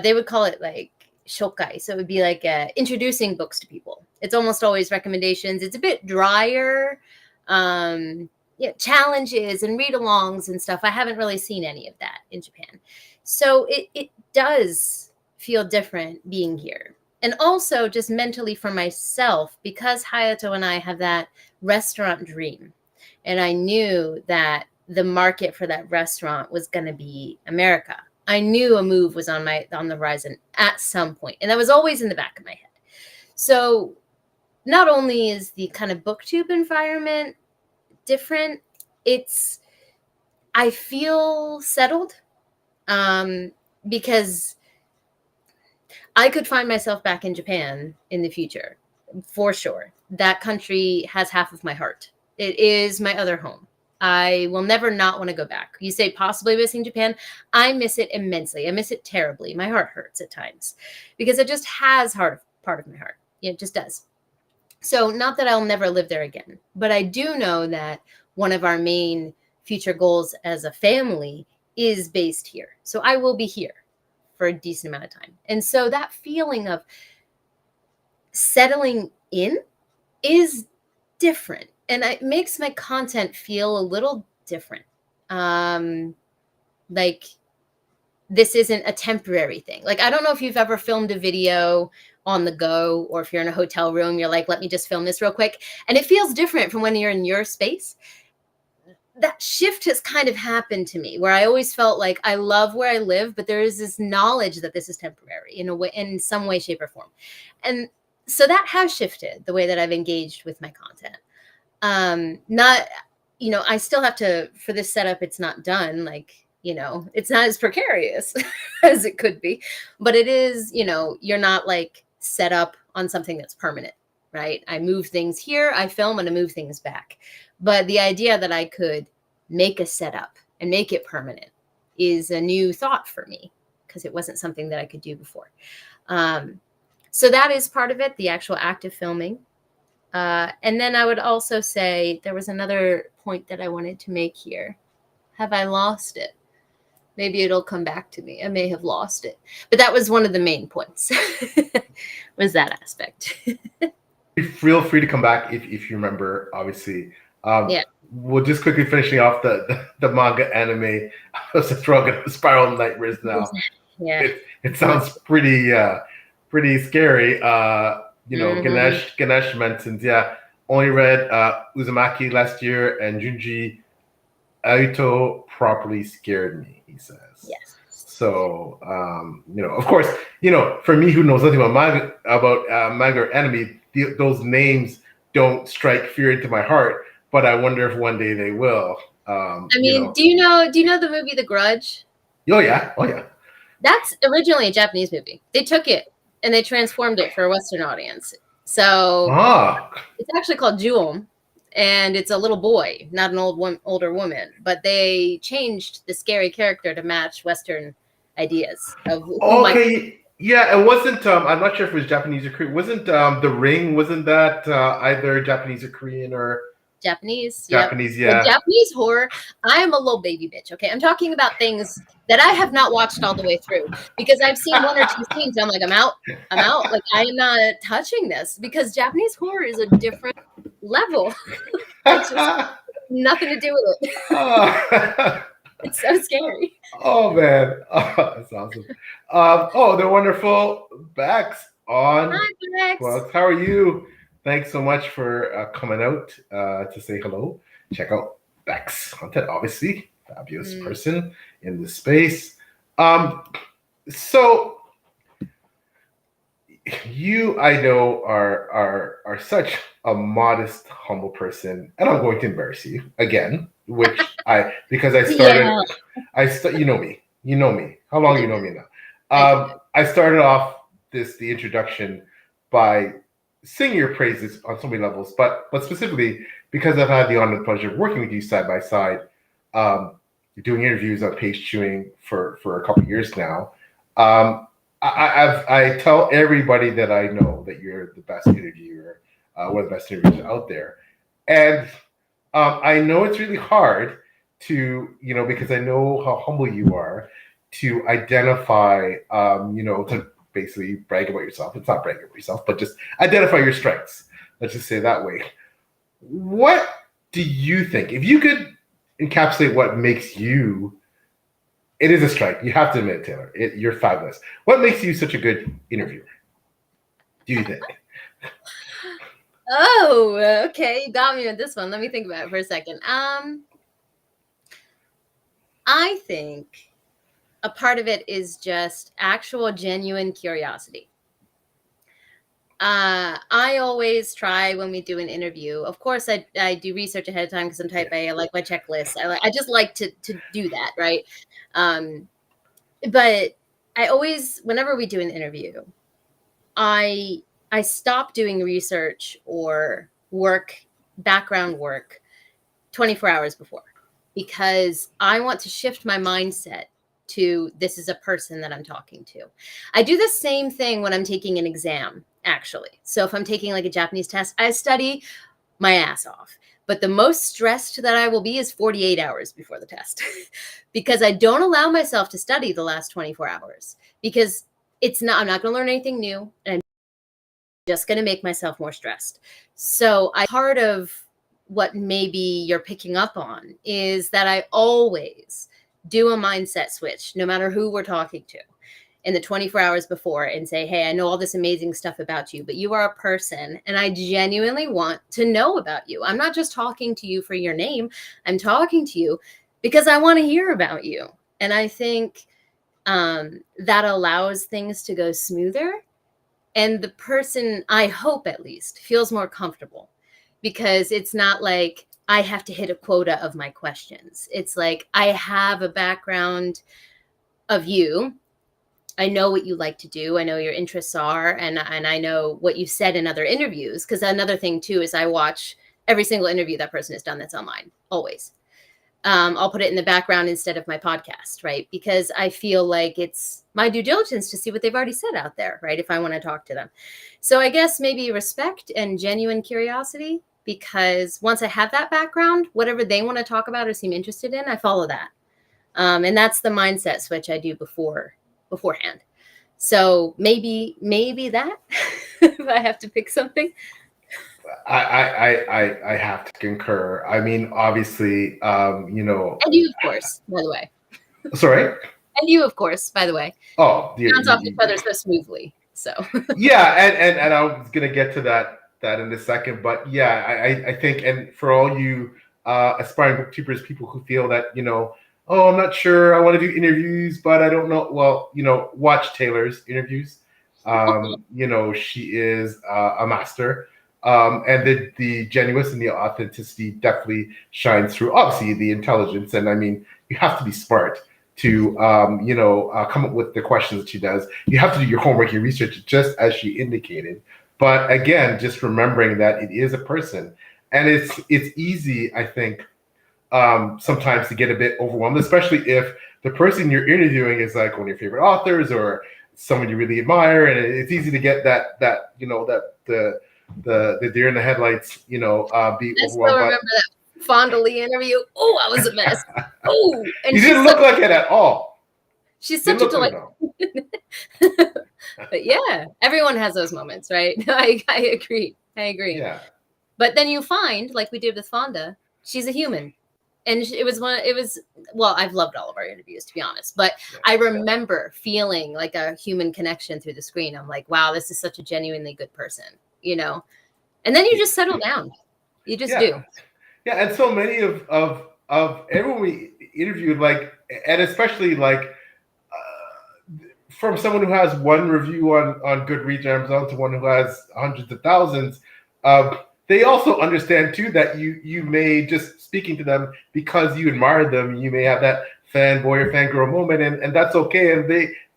B: they would call it like shokai. So it would be like introducing books to people. It's almost always recommendations. It's a bit drier. Challenges and read-alongs and stuff. I haven't really seen any of that in Japan. So it does feel different being here. And also just mentally for myself, because Hayato and I have that restaurant dream. And I knew that the market for that restaurant was going to be America. I knew a move was on the horizon at some point. And that was always in the back of my head. So not only is the kind of booktube environment different, I feel settled because I could find myself back in Japan in the future, for sure. That country has half of my heart. It is my other home. I will never not want to go back. You say possibly missing Japan. I miss it immensely. I miss it terribly. My heart hurts at times because it just has part of my heart. It just does. So not that I'll never live there again, but I do know that one of our main future goals as a family is based here. So I will be here for a decent amount of time. And so that feeling of settling in is different. And it makes my content feel a little different. Like this isn't a temporary thing. Like, I don't know if you've ever filmed a video on the go, or if you're in a hotel room, you're like, let me just film this real quick. And it feels different from when you're in your space. That shift has kind of happened to me where I always felt like I love where I live, but there is this knowledge that this is temporary in some way, shape, or form. And so that has shifted the way that I've engaged with my content. I still have to, for this setup, it's not done. Like, it's not as precarious as it could be, but it is, you're not like set up on something that's permanent, right? I move things here, I film, and I move things back. But the idea that I could make a setup and make it permanent is a new thought for me because it wasn't something that I could do before. So that is part of it, the actual active filming. And then I would also say there was another point that I wanted to make here. Have I lost it? Maybe it'll come back to me. I may have lost it. But that was one of the main points, was that aspect.
A: Feel free to come back if you remember, obviously.
B: Yeah.
A: We'll just quickly finishing off the manga anime. I was just throwing Spiral Nightmares now.
B: Yeah.
A: It sounds pretty scary. Ganesh mentions, only read Uzumaki last year, and Junji Ito properly scared me, he says.
B: Yes.
A: So, of course, for me who knows nothing about manga or anime, those names don't strike fear into my heart, but I wonder if one day they will.
B: Do you know the movie The Grudge?
A: Oh yeah.
B: That's originally a Japanese movie. They took it and they transformed it for a Western audience. So it's actually called Ju-on, and it's a little boy, not an older woman. But they changed the scary character to match Western ideas of who
A: Yeah, it wasn't. I'm not sure if it was Japanese or Korean. Wasn't The Ring? Wasn't that either Japanese or Korean or
B: Japanese?
A: Japanese,
B: yep. Yeah. Japanese horror. I am a little baby bitch. Okay, I'm talking about things that I have not watched all the way through because I've seen one or two scenes. I'm like, I'm out. Like, I am not touching this because Japanese horror is a different level. It's just nothing to do with it. It's so scary.
A: Oh man, that's awesome. They're wonderful. Bex on.
B: Hi, Bex.
A: Well, how are you? Thanks so much for coming out to say hello. Check out Bex content, obviously. Fabulous person in this space. So you, I know, are such a modest, humble person, and I'm going to embarrass you again, which because I started,
B: Yeah,
A: you know me, you know me. How long
B: I
A: you
B: do.
A: know me now?
B: I do.
A: I started off the introduction by singing your praises on so many levels, but specifically because I've had the honor and pleasure of working with you side by side, um, doing interviews on Page Chewing for a couple of years now. Um, I tell everybody that I know that you're the best interviewer, one of the best interviewers out there, and I know it's really hard to, because I know how humble you are, to identify, to basically brag about yourself. It's not bragging about yourself, but just identify your strengths. Let's just say it that way. What do you think, if you could encapsulate what makes you, it is a strength. You have to admit, Taylor, you're fabulous. What makes you such a good interviewer? Do you think?
B: Oh, okay. You got me with this one. Let me think about it for a second. I think a part of it is just actual genuine curiosity. I always try when we do an interview. Of course, I do research ahead of time because I'm type A. I like my checklist. I just like to do that, right? But I always, whenever we do an interview, I stop doing research or background work 24 hours before, because I want to shift my mindset to this is a person that I'm talking to. I do the same thing when I'm taking an exam, actually. So if I'm taking like a Japanese test, I study my ass off. But the most stressed that I will be is 48 hours before the test because I don't allow myself to study the last 24 hours because I'm not going to learn anything new. And I'm just going to make myself more stressed. So part of what maybe you're picking up on is that I always do a mindset switch, no matter who we're talking to, in the 24 hours before, and say, hey, I know all this amazing stuff about you, but you are a person and I genuinely want to know about you. I'm not just talking to you for your name. I'm talking to you because I want to hear about you. And I think that allows things to go smoother. And the person, I hope at least, feels more comfortable because it's not like I have to hit a quota of my questions. It's like I have a background of you. I know what you like to do. I know your interests are, and I know what you said in other interviews. Because another thing too is I watch every single interview that person has done that's online, always. I'll put it in the background instead of my podcast, right? Because I feel like it's my due diligence to see what they've already said out there, right? If I want to talk to them. So I guess maybe respect and genuine curiosity, because once I have that background, whatever they want to talk about or seem interested in, I follow that. And that's the mindset switch I do beforehand. So maybe that if I have to pick something.
A: I have to concur. I mean, obviously,
B: And you, of course, by the way.
A: Sorry.
B: And you, of course, by the way.
A: Oh,
B: Bounce off each other so smoothly. So
A: yeah, and I was gonna get to that in a second, but yeah, I think, and for all you aspiring booktubers, people who feel that oh, I'm not sure, I want to do interviews, but I don't know. Well, watch Taylor's interviews. She is a master. And the genuineness and the authenticity definitely shines through. Obviously, the intelligence, and I mean, you have to be smart to come up with the questions that she does. You have to do your homework, your research, just as she indicated. But again, just remembering that it is a person, and it's easy, I think, sometimes to get a bit overwhelmed, especially if the person you're interviewing is like one of your favorite authors or someone you really admire, and it's easy to get that the deer in the headlights, be
B: I still
A: overwhelmed.
B: remember that fondly interview. Oh, I was a mess. Oh, and
A: you didn't look like it at all.
B: She's such a delight. But yeah, everyone has those moments, right? I agree.
A: Yeah.
B: But then you find, like we did with Fonda, she's a human. And well, I've loved all of our interviews, to be honest, but I remember feeling like a human connection through the screen. I'm like, wow, this is such a genuinely good person, and then you just settle down. You just do.
A: Yeah. And so many of everyone we interviewed, like, and especially like, from someone who has one review on Goodreads or Amazon to one who has hundreds of thousands, they also understand too that you may just speaking to them because you admire them, you may have that fanboy or fangirl moment, and that's okay, and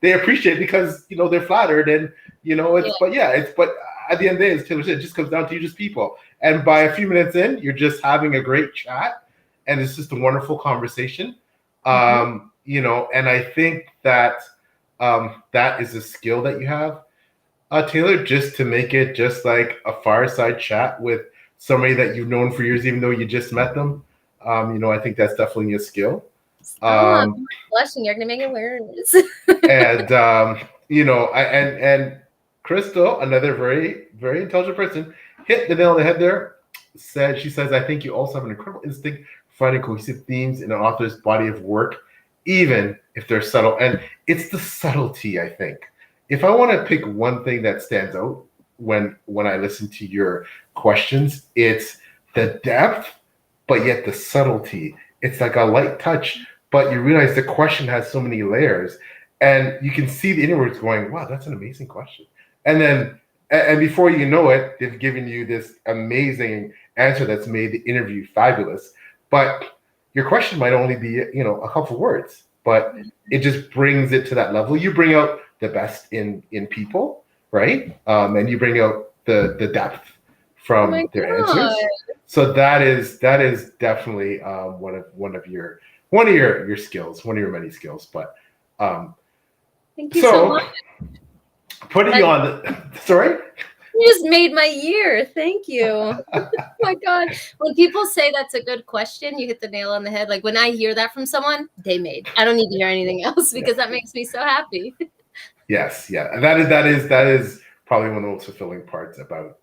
A: they appreciate it because they're flattered, and but at the end of the day, as Taylor said, it just comes down to you just people, and by a few minutes in, you're just having a great chat, and it's just a wonderful conversation, and I think that that is a skill that you have, Taylor, just to make it just like a fireside chat with somebody that you've known for years, even though you just met them. I think that's definitely a skill.
B: Stop. I'm blushing. You're gonna make it worse.
A: And and Crystal, another very, very intelligent person, hit the nail on the head there. She says, I think you also have an incredible instinct for finding cohesive themes in an author's body of work, even if they're subtle. And it's the subtlety, I think. If I want to pick one thing that stands out when I listen to your questions, it's the depth, but yet the subtlety. It's like a light touch, but you realize the question has so many layers, and you can see the inwards going, wow, that's an amazing question. And before you know it, they've given you this amazing answer that's made the interview fabulous. But your question might only be, a couple words, but it just brings it to that level. You bring out the best in people, right? And you bring out the depth from their answers. So that is definitely one of your skills, one of your many skills. But
B: thank you so much.
A: Putting you on the sorry.
B: You just made my year. Thank you. Oh my God. When people say that's a good question, you hit the nail on the head. Like when I hear that from someone, day made. I don't need to hear anything else because that makes me so happy.
A: Yes, yeah. And that is probably one of the most fulfilling parts about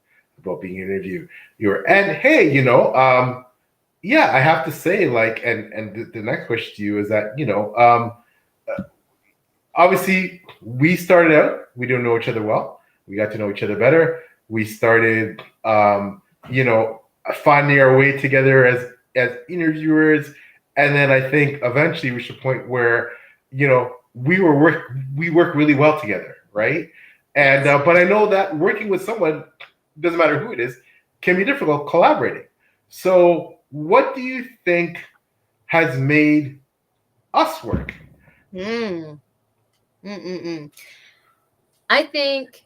A: being an interviewer. And hey, I have to say, like, and the next question to you is that, obviously we started out, we didn't know each other well. We got to know each other better. We started, finding our way together as interviewers. And then I think eventually we reached a point where, we work really well together, right? And but I know that working with someone, doesn't matter who it is, can be difficult collaborating. So what do you think has made us work?
B: I think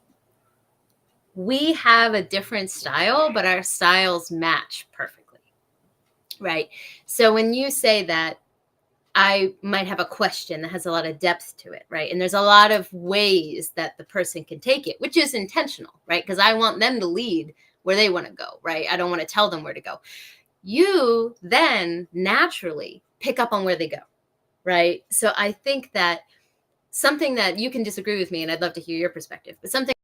B: we have a different style, but our styles match perfectly, right? So when you say that, I might have a question that has a lot of depth to it, right? And there's a lot of ways that the person can take it, which is intentional, right? Because I want them to lead where they want to go, right? I don't want to tell them where to go. You then naturally pick up on where they go, right? So I think that something that you can disagree with me, and I'd love to hear your perspective, but something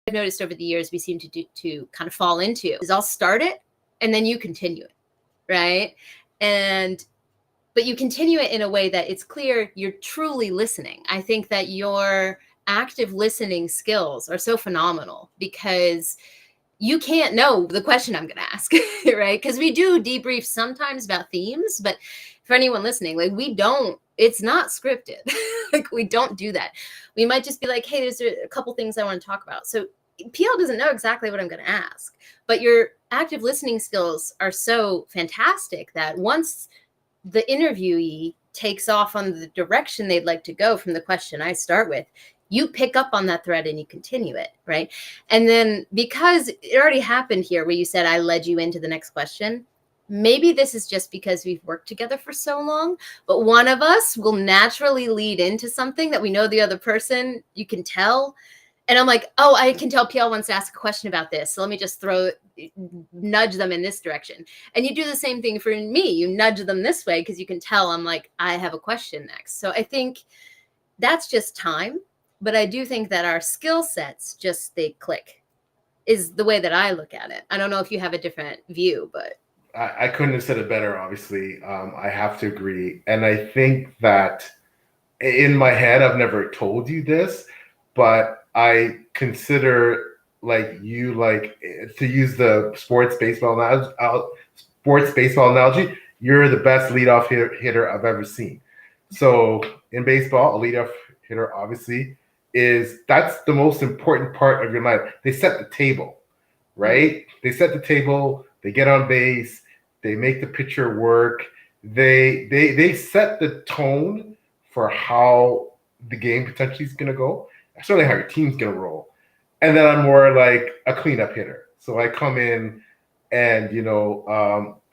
B: I've noticed over the years we seem to kind of fall into is I'll start it and then you continue it, right? But you continue it in a way that it's clear you're truly listening. I think that your active listening skills are so phenomenal because you can't know the question I'm going to ask, right? Because we do debrief sometimes about themes, but for anyone listening, like it's not scripted. Like we don't do that. We might just be like, hey, there's a couple things I want to talk about. So PL doesn't know exactly what I'm going to ask, but your active listening skills are so fantastic that once the interviewee takes off on the direction they'd like to go from the question I start with, you pick up on that thread and you continue it, right? And then because it already happened here where you said I led you into the next question, maybe this is just because we've worked together for so long, but one of us will naturally lead into something that we know the other person, you can tell. And I'm like, oh, I can tell PL wants to ask a question about this. So let me just nudge them in this direction. And you do the same thing for me. You nudge them this way because you can tell I'm like, I have a question next. So I think that's just time. But I do think that our skill sets they click is the way that I look at it. I don't know if you have a different view, but.
A: I couldn't have said it better, obviously. I have to agree. And I think that in my head, I've never told you this, but I consider to use the sports baseball analogy, you're the best leadoff hitter I've ever seen. So in baseball, a leadoff hitter, obviously, is that's the most important part of your life. They set the table, right? They set the table. They get on base. They make the pitcher work. They set the tone for how the game potentially is going to go. Certainly how your team's going to roll. And then I'm more like a cleanup hitter. So I come in and,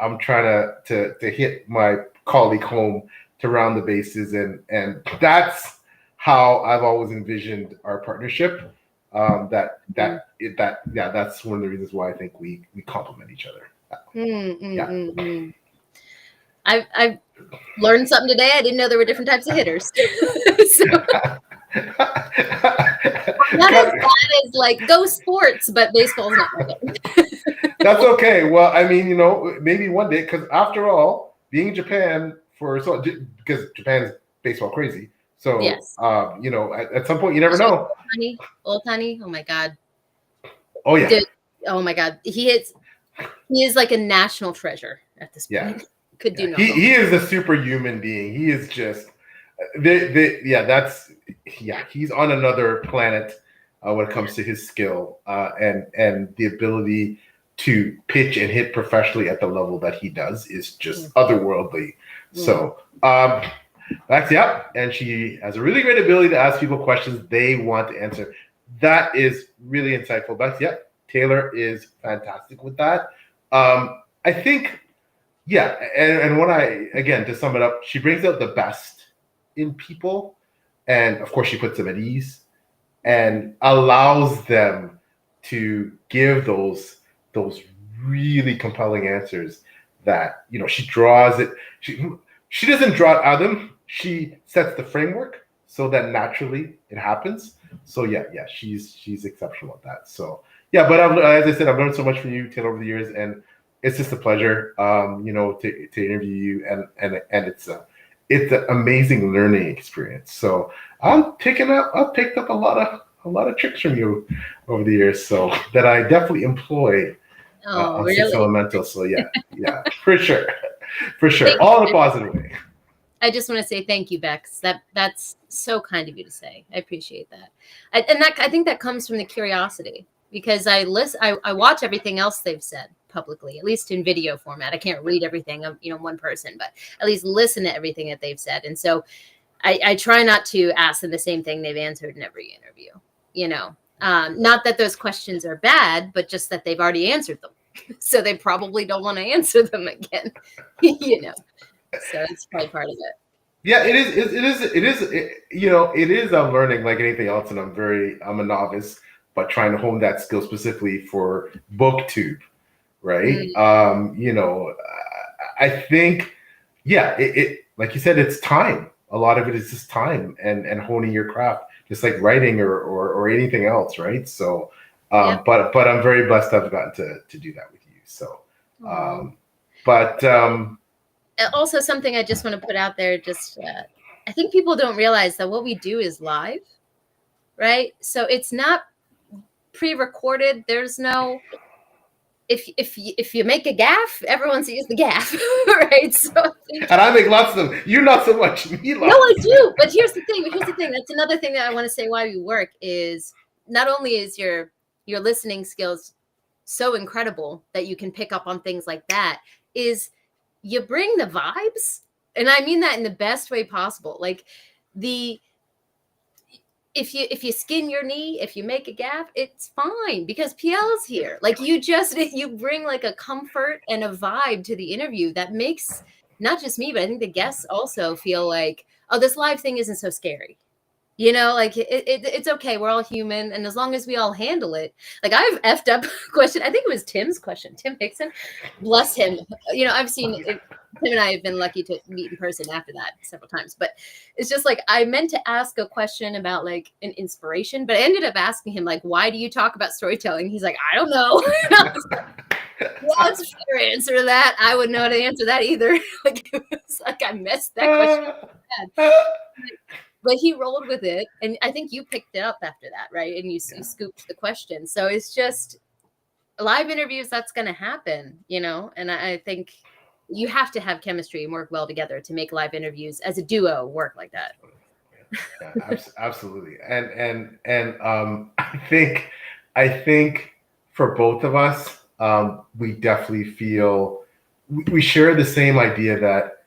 A: I'm trying to hit my colleague home to round the bases. And that's how I've always envisioned our partnership. That's one of the reasons why I think we complement each other.
B: I've learned something today. I didn't know there were different types of hitters. So, that is like go sports, but baseball's not my thing.
A: That's okay. Well, I mean, maybe one day, because after all, being in Japan because Japan's baseball crazy. So,
B: yes.
A: At some point, you never know.
B: Ohtani, oh my God.
A: Oh yeah.
B: Oh my God, he is like a national treasure at this point.
A: Yeah.
B: Could do no
A: wrong. He is a superhuman being. He is just he's on another planet when it comes to his skill and the ability to pitch and hit professionally at the level that he does is just otherworldly. So that's and she has a really great ability to ask people questions they want to answer. That is really insightful. But Taylor is fantastic with that. I think, and when to sum it up, she brings out the best in people, and of course she puts them at ease and allows them to give those really compelling answers that she draws it. She doesn't draw it out of them. She sets the framework so that naturally it happens. So she's exceptional at that. So but as I said, I've learned so much from you, Taylor, over the years, and it's just a pleasure, to interview you, and it's an amazing learning experience. So I've picked up a lot of tricks from you over the years, so that I definitely employ on
B: really?
A: Six Elemental. So for sure, all in a positive way.
B: I just want to say thank you, Bex. That's so kind of you to say. I appreciate that, I think that comes from the curiosity, because I watch everything else they've said publicly, at least in video format. I can't read everything of one person, but at least listen to everything that they've said. And so I try not to ask them the same thing they've answered in every interview. Not that those questions are bad, but just that they've already answered them, so they probably don't want to answer them again. So it's probably part of it.
A: Yeah, it is a learning like anything else, and I'm a novice, but trying to hone that skill specifically for BookTube, right? I think, it like you said, it's time. A lot of it is just time and honing your craft, just like writing or anything else, right? So, but I'm very blessed to have gotten to do that with you. So,
B: also something I just want to put out there, I think people don't realize that what we do is live, right? So it's not pre-recorded. There's no, if you make a gaffe, everyone sees the gaffe, right? So
A: and I make lots of them. You not so much. Me lots.
B: No, I do. But here's the thing. That's another thing that I want to say why we work is not only is your listening skills so incredible that you can pick up on things like that, is you bring the vibes. And I mean that in the best way possible. Like if you skin your knee, if you make a gaffe, it's fine because PL's here. Like you bring like a comfort and a vibe to the interview that makes not just me, but I think the guests also feel like, oh, this live thing isn't so scary. Like it's okay. We're all human. And as long as we all handle it, like I've effed up question. I think it was Tim's question. Tim Hickson, bless him. I've seen Tim and I have been lucky to meet in person after that several times, but it's just like, I meant to ask a question about like an inspiration, but I ended up asking him like, why do you talk about storytelling? He's like, I don't know. Well, that's a fair answer to that. I wouldn't know how to answer that either. Like it was like I messed that question. But he rolled with it, and I think you picked it up after that, right? And you scooped the question. So it's just live interviews. That's going to happen, And I think you have to have chemistry and work well together to make live interviews as a duo work like that.
A: Yeah, absolutely. And I think for both of us, we definitely feel we share the same idea that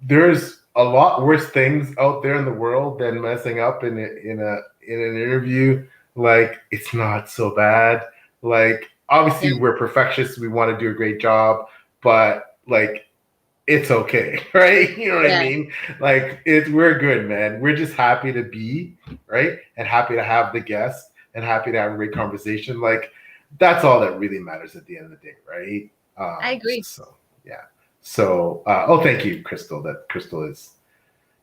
A: there's a lot worse things out there in the world than messing up in an interview. Like, it's not so bad. Like,
B: Yeah,
A: obviously we're perfectionists, we want to do a great job, but like, it's okay, right? You know what I
B: yeah,
A: mean? Like, we're good, man. We're just happy to be, right? And happy to have the guests and happy to have a great conversation. Like, that's all that really matters at the end of the day, right?
B: I agree.
A: So yeah. So oh, thank you, Crystal. That Crystal is,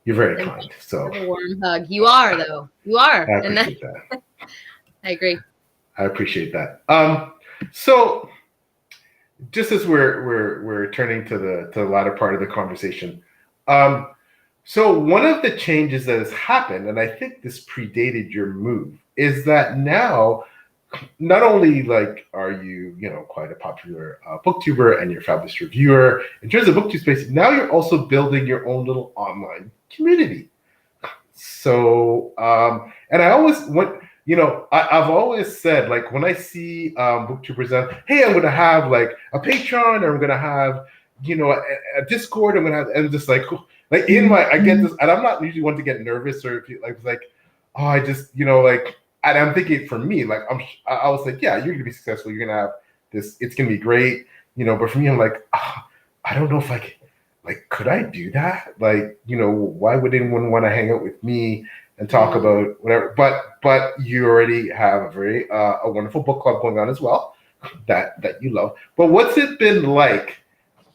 A: you're very
B: And
A: kind. So
B: have a warm hug. You are though. You are,
A: I
B: and that,
A: appreciate that.
B: I agree.
A: I appreciate that. So just as we're turning to the latter part of the conversation, um, so one of the changes that has happened, and I think this predated your move, is that now not only like are you, you know, quite a popular booktuber and you're a fabulous reviewer in terms of booktube space, now you're also building your own little online community. So, and I always want, you know, I've always said, like, when I see booktubers out, hey, I'm going to have like a Patreon, or I'm going to have, you know, a Discord, I'm going to have, and just like in my, I get this, and I'm not usually one to get nervous or like, oh, I just, you know, like, and I'm thinking for me, like, I was like, yeah, you're going to be successful. You're going to have this, it's going to be great, you know, but for me, I'm like, oh, I don't know if I can, like, could I do that? Like, you know, why would anyone want to hang out with me and talk about whatever? But you already have a very a wonderful book club going on as well, that you love. But what's it been like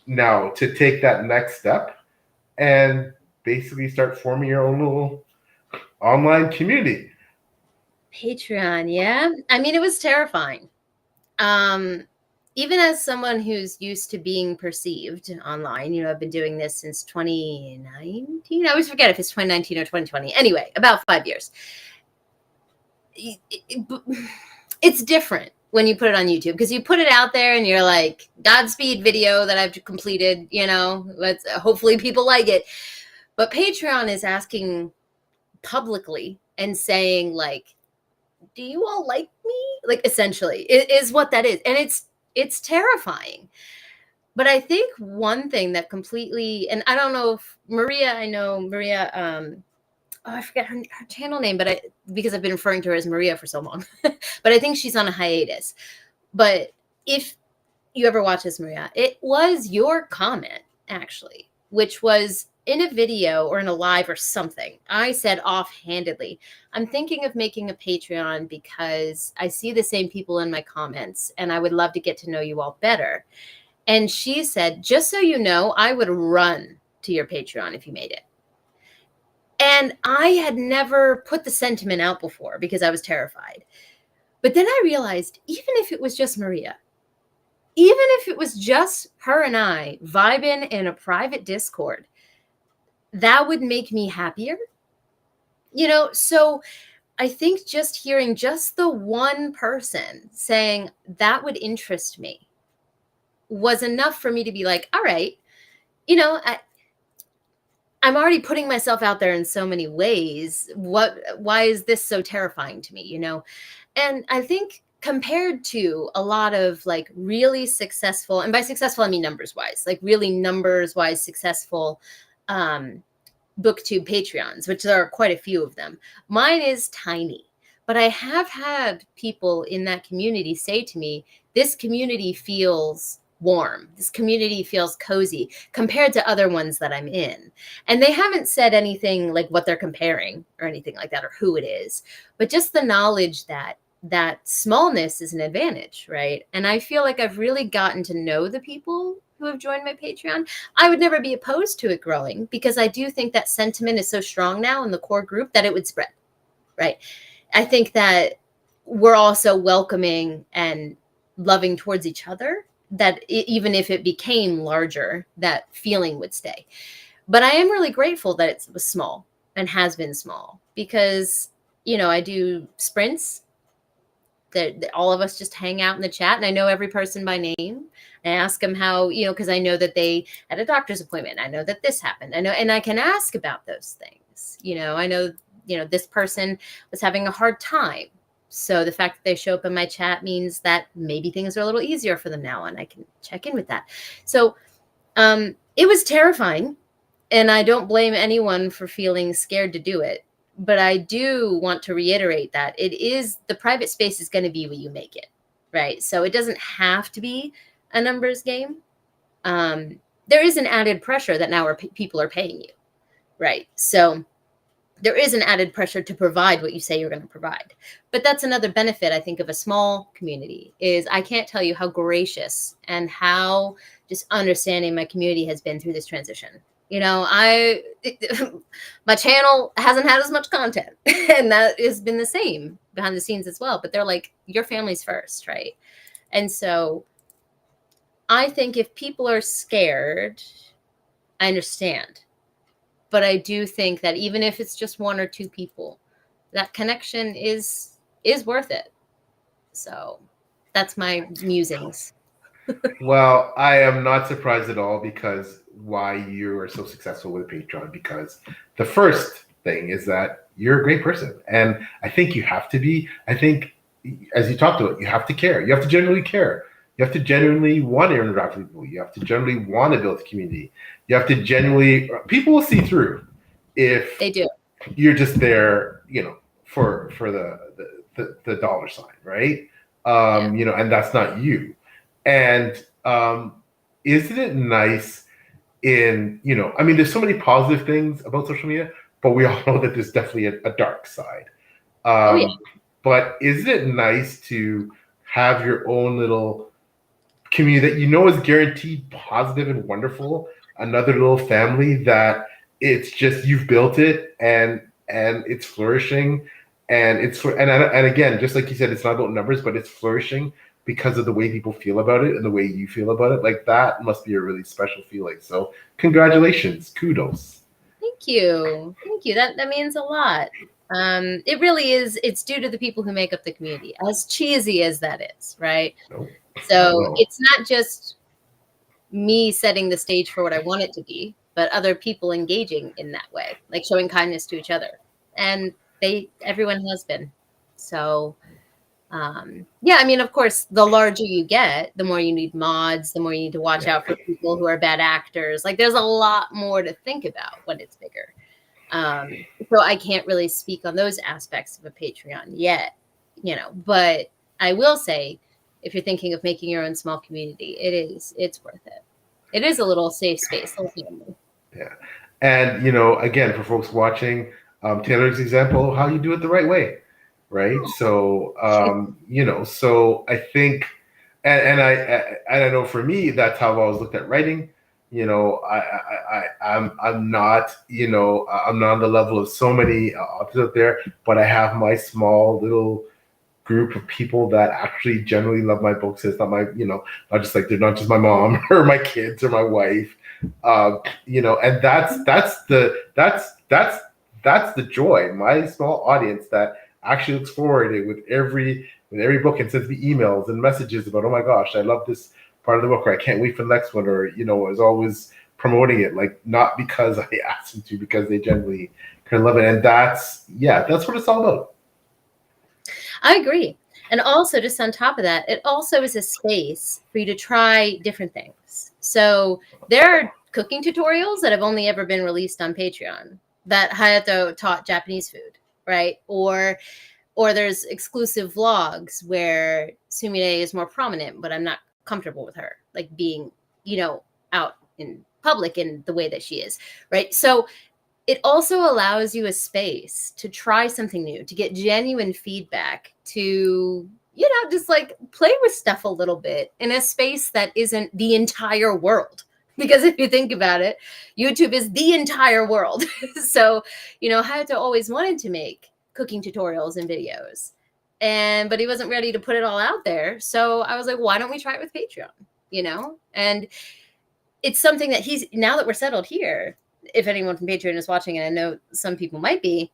A: now to take that next step and basically start forming your own little online community?
B: Patreon, yeah. I mean, it was terrifying. Um, Even as someone who's used to being perceived online, you know, I've been doing this since 2019. I always forget if it's 2019 or 2020. Anyway, about 5 years. It's different when you put it on YouTube, because you put it out there and you're like, Godspeed video that I've completed, you know, let's hopefully people like it. But Patreon is asking publicly and saying, like, do you all like me? Like, essentially, it is what that is. And it's terrifying. But I think one thing that completely, and I don't know if Maria, I know Maria, oh, I forget her channel name, but because I've been referring to her as Maria for so long, but I think she's on a hiatus. But if you ever watch this, Maria, it was your comment, actually, which was in a video or in a live or something. I said offhandedly, I'm thinking of making a Patreon because I see the same people in my comments and I would love to get to know you all better. And she said, just so you know, I would run to your Patreon if you made it. And I had never put the sentiment out before because I was terrified. But then I realized, even if it was just Maria, even if it was just her and I vibing in a private Discord, that would make me happier. You know, so I think just hearing just the one person saying that would interest me was enough for me to be like, all right, you know, I'm already putting myself out there in so many ways. Why is this so terrifying to me, you know? And I think compared to a lot of like really successful, and by successful, I mean numbers wise, like really numbers wise successful booktube Patreons, which there are quite a few of them. Mine is tiny, but I have had people in that community say to me, this community feels warm. This community feels cozy compared to other ones that I'm in. And they haven't said anything like what they're comparing or anything like that or who it is, but just the knowledge that that smallness is an advantage, right? And I feel like I've really gotten to know the people who have joined my Patreon. I would never be opposed to it growing because I do think that sentiment is so strong now in the core group that it would spread, right? I think that we're also welcoming and loving towards each other, that even if it became larger, that feeling would stay. But I am really grateful that it was small and has been small because, you know, I do sprints that all of us just hang out in the chat, and I know every person by name. I ask them how, you know, because I know that they had a doctor's appointment. I know that this happened. I know, and I can ask about those things. You know, I know this person was having a hard time. So the fact that they show up in my chat means that maybe things are a little easier for them now, and I can check in with that. So it was terrifying, and I don't blame anyone for feeling scared to do it. But I do want to reiterate that the private space is going to be what you make it, right? So it doesn't have to be a numbers game. There is an added pressure that now people are paying you, right? So there is an added pressure to provide what you say you're going to provide. But that's another benefit, I think, of a small community is I can't tell you how gracious and how just understanding my community has been through this transition. My channel hasn't had as much content, and that has been the same behind the scenes as well. But they're like, your family's first, right? And so I think if people are scared, I understand. But I do think that even if it's just one or two people, that connection is worth it. So that's my musings.
A: Well, I am not surprised at all because why you are so successful with Patreon, because the first thing is that you're a great person. And I think you have to be. I think, as you talked about, you have to care. You have to genuinely care. You have to genuinely want to interact with people. You have to genuinely want to build a community. You have to genuinely, people will see through if
B: they do.
A: You're just there, for the dollar sign, right? And that's not you. And isn't it nice there's so many positive things about social media, but we all know that there's definitely a dark side. But isn't it nice to have your own little community that is guaranteed positive and wonderful, another little family that it's just you've built it and it's flourishing and and again, just like you said, it's not about numbers, but it's flourishing because of the way people feel about it and the way you feel about it. Like, that must be a really special feeling. So congratulations, kudos.
B: Thank you. That means a lot. It really is. It's due to the people who make up the community, as cheesy as that is, right?
A: Nope.
B: So it's not just me setting the stage for what I want it to be, but other people engaging in that way, like showing kindness to each other. And everyone has been. So of course, the larger you get, the more you need mods, the more you need to watch out for people who are bad actors. Like, there's a lot more to think about when it's bigger. So I can't really speak on those aspects of a Patreon yet, but I will say, if you're thinking of making your own small community, it's worth it. It is a little safe space.
A: Yeah. And, again, for folks watching, Taylor's example, how you do it the right way. Right. So, so I think, and I know for me, that's how I always looked at writing. I'm not, I'm not on the level of so many authors out there, but I have my small little group of people that actually generally love my books. It's not my, not just like, they're not just my mom or my kids or my wife, and that's the joy. My small audience that actually looks forward to it with every book and sends me emails and messages about, oh my gosh, I love this part of the book, or I can't wait for the next one, or is always promoting it, like, not because I asked them to, because they generally kind of love it. And that's what it's all about.
B: I agree. And also, just on top of that, it also is a space for you to try different things. So there are cooking tutorials that have only ever been released on Patreon that Hayato taught Japanese food, right? Or there's exclusive vlogs where Sumire is more prominent, but I'm not comfortable with her, like, being, out in public in the way that she is, right? So it also allows you a space to try something new, to get genuine feedback, to, just like play with stuff a little bit in a space that isn't the entire world. Because if you think about it, YouTube is the entire world. So, Hayato always wanted to make cooking tutorials and videos, but he wasn't ready to put it all out there. So I was like, why don't we try it with Patreon? And it's something that now that we're settled here, if anyone from Patreon is watching, and I know some people might be,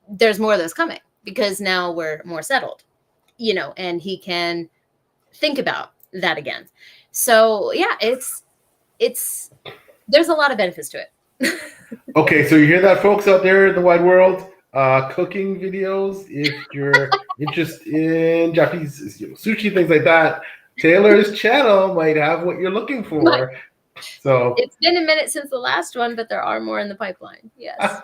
B: there's more of those coming because now we're more settled, and he can think about that again. So yeah, there's a lot of benefits to it.
A: Okay, so you hear that, folks out there in the wide world? cooking videos. If you're interested in Japanese, sushi, things like that, Taylor's channel might have what you're looking for. So
B: it's been a minute since the last one, but there are more in the pipeline. Yes.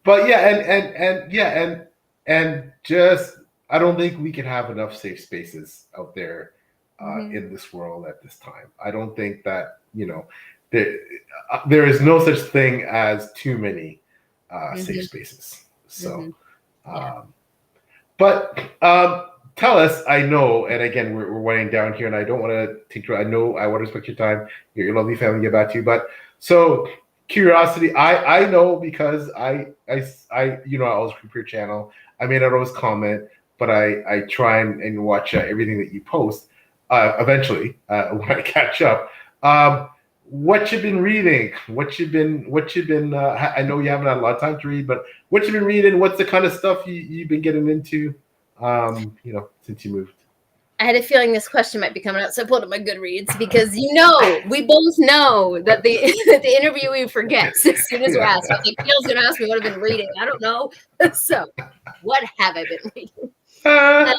A: but yeah, and just I don't think we can have enough safe spaces out there in this world at this time. I don't think that there is no such thing as too many safe spaces. So, but tell us. I know, and again, we're winding down here, and I don't want to take. I know I want to respect your time. Your lovely family get back to you, but so. Curiosity, I know because I always keep your channel. I may not always comment, but I try and watch everything that you post. Eventually, when I catch up, what you've been reading? What you've been? I know you haven't had a lot of time to read, but what you've been reading? What's the kind of stuff you've been getting into? Since you moved.
B: I had a feeling this question might be coming out, so I pulled up my Goodreads because we both know that the interviewee forgets as soon as we're asked. I was like, Phil's going to ask me what I've been reading. I don't know. So, what have I been reading? I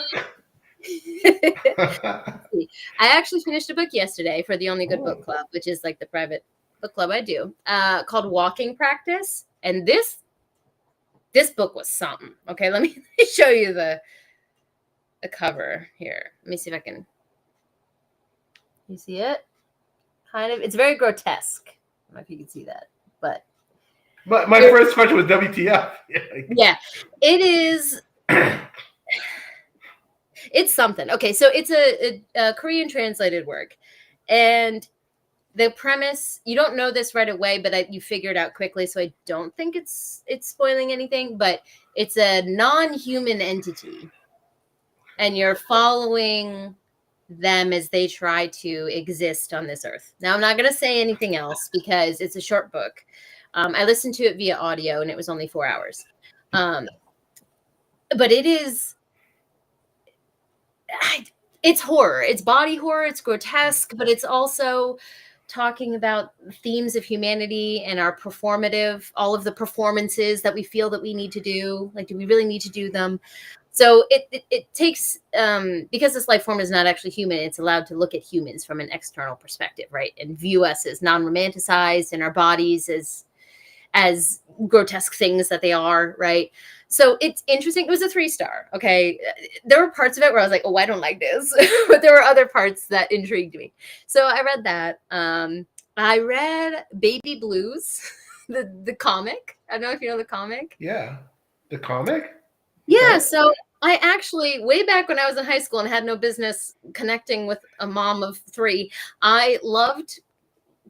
B: actually finished a book yesterday for the Only Good Book Club, which is like the private book club I do, called Walking Practice. And this book was something. Okay, let me show you the cover here. Let me see if I can. You see it? Kind of. It's very grotesque. I don't know if you can see that, but
A: my first question was WTF.
B: Yeah, it is. It's something. Okay, so it's a Korean translated work, and the premise, you don't know this right away, but you figure it out quickly, so I don't think it's spoiling anything. But it's a non-human entity. And you're following them as they try to exist on this earth. Now, I'm not going to say anything else because it's a short book. I listened to it via audio, and it was only 4 hours. But it's horror. It's body horror. It's grotesque, but it's also talking about themes of humanity and our all of the performances that we feel that we need to do. Like, do we really need to do them? So it takes, because this life form is not actually human, it's allowed to look at humans from an external perspective, right? And view us as non-romanticized and our bodies as grotesque things that they are, right? So it's interesting. It was a 3-star, okay? There were parts of it where I was like, oh, I don't like this. But there were other parts that intrigued me. So I read that. I read Baby Blues, the comic. I don't know if you know the comic.
A: Yeah, the comic?
B: Yeah, so I actually, way back when I was in high school and had no business connecting with a mom of 3, I loved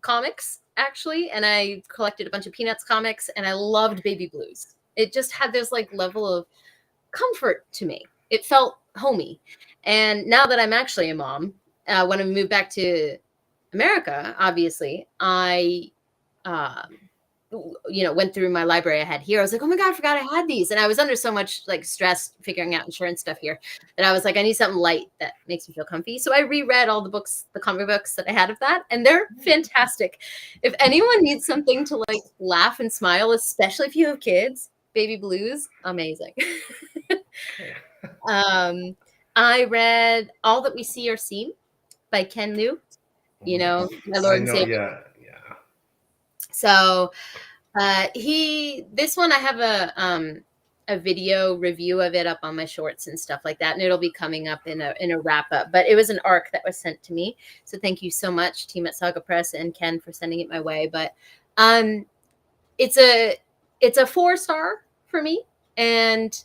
B: comics, actually, and I collected a bunch of Peanuts comics, and I loved Baby Blues. It just had this level of comfort to me. It felt homey. And now that I'm actually a mom, when I moved back to America, obviously, I went through my library I had here. I was like, oh my God, I forgot I had these. And I was under so much stress figuring out insurance stuff here that I was like, I need something light that makes me feel comfy. So I reread all the books, the comic books that I had of that. And they're fantastic. If anyone needs something to laugh and smile, especially if you have kids, Baby Blues, amazing. I read All That We See or Seem by Ken Liu. My Lord and Savior.
A: Yeah.
B: So this one I have a video review of it up on my shorts and stuff like that, and it'll be coming up in a wrap up. But it was an ARC that was sent to me, so thank you so much, team at Saga Press and Ken, for sending it my way. But it's a 4-star for me, and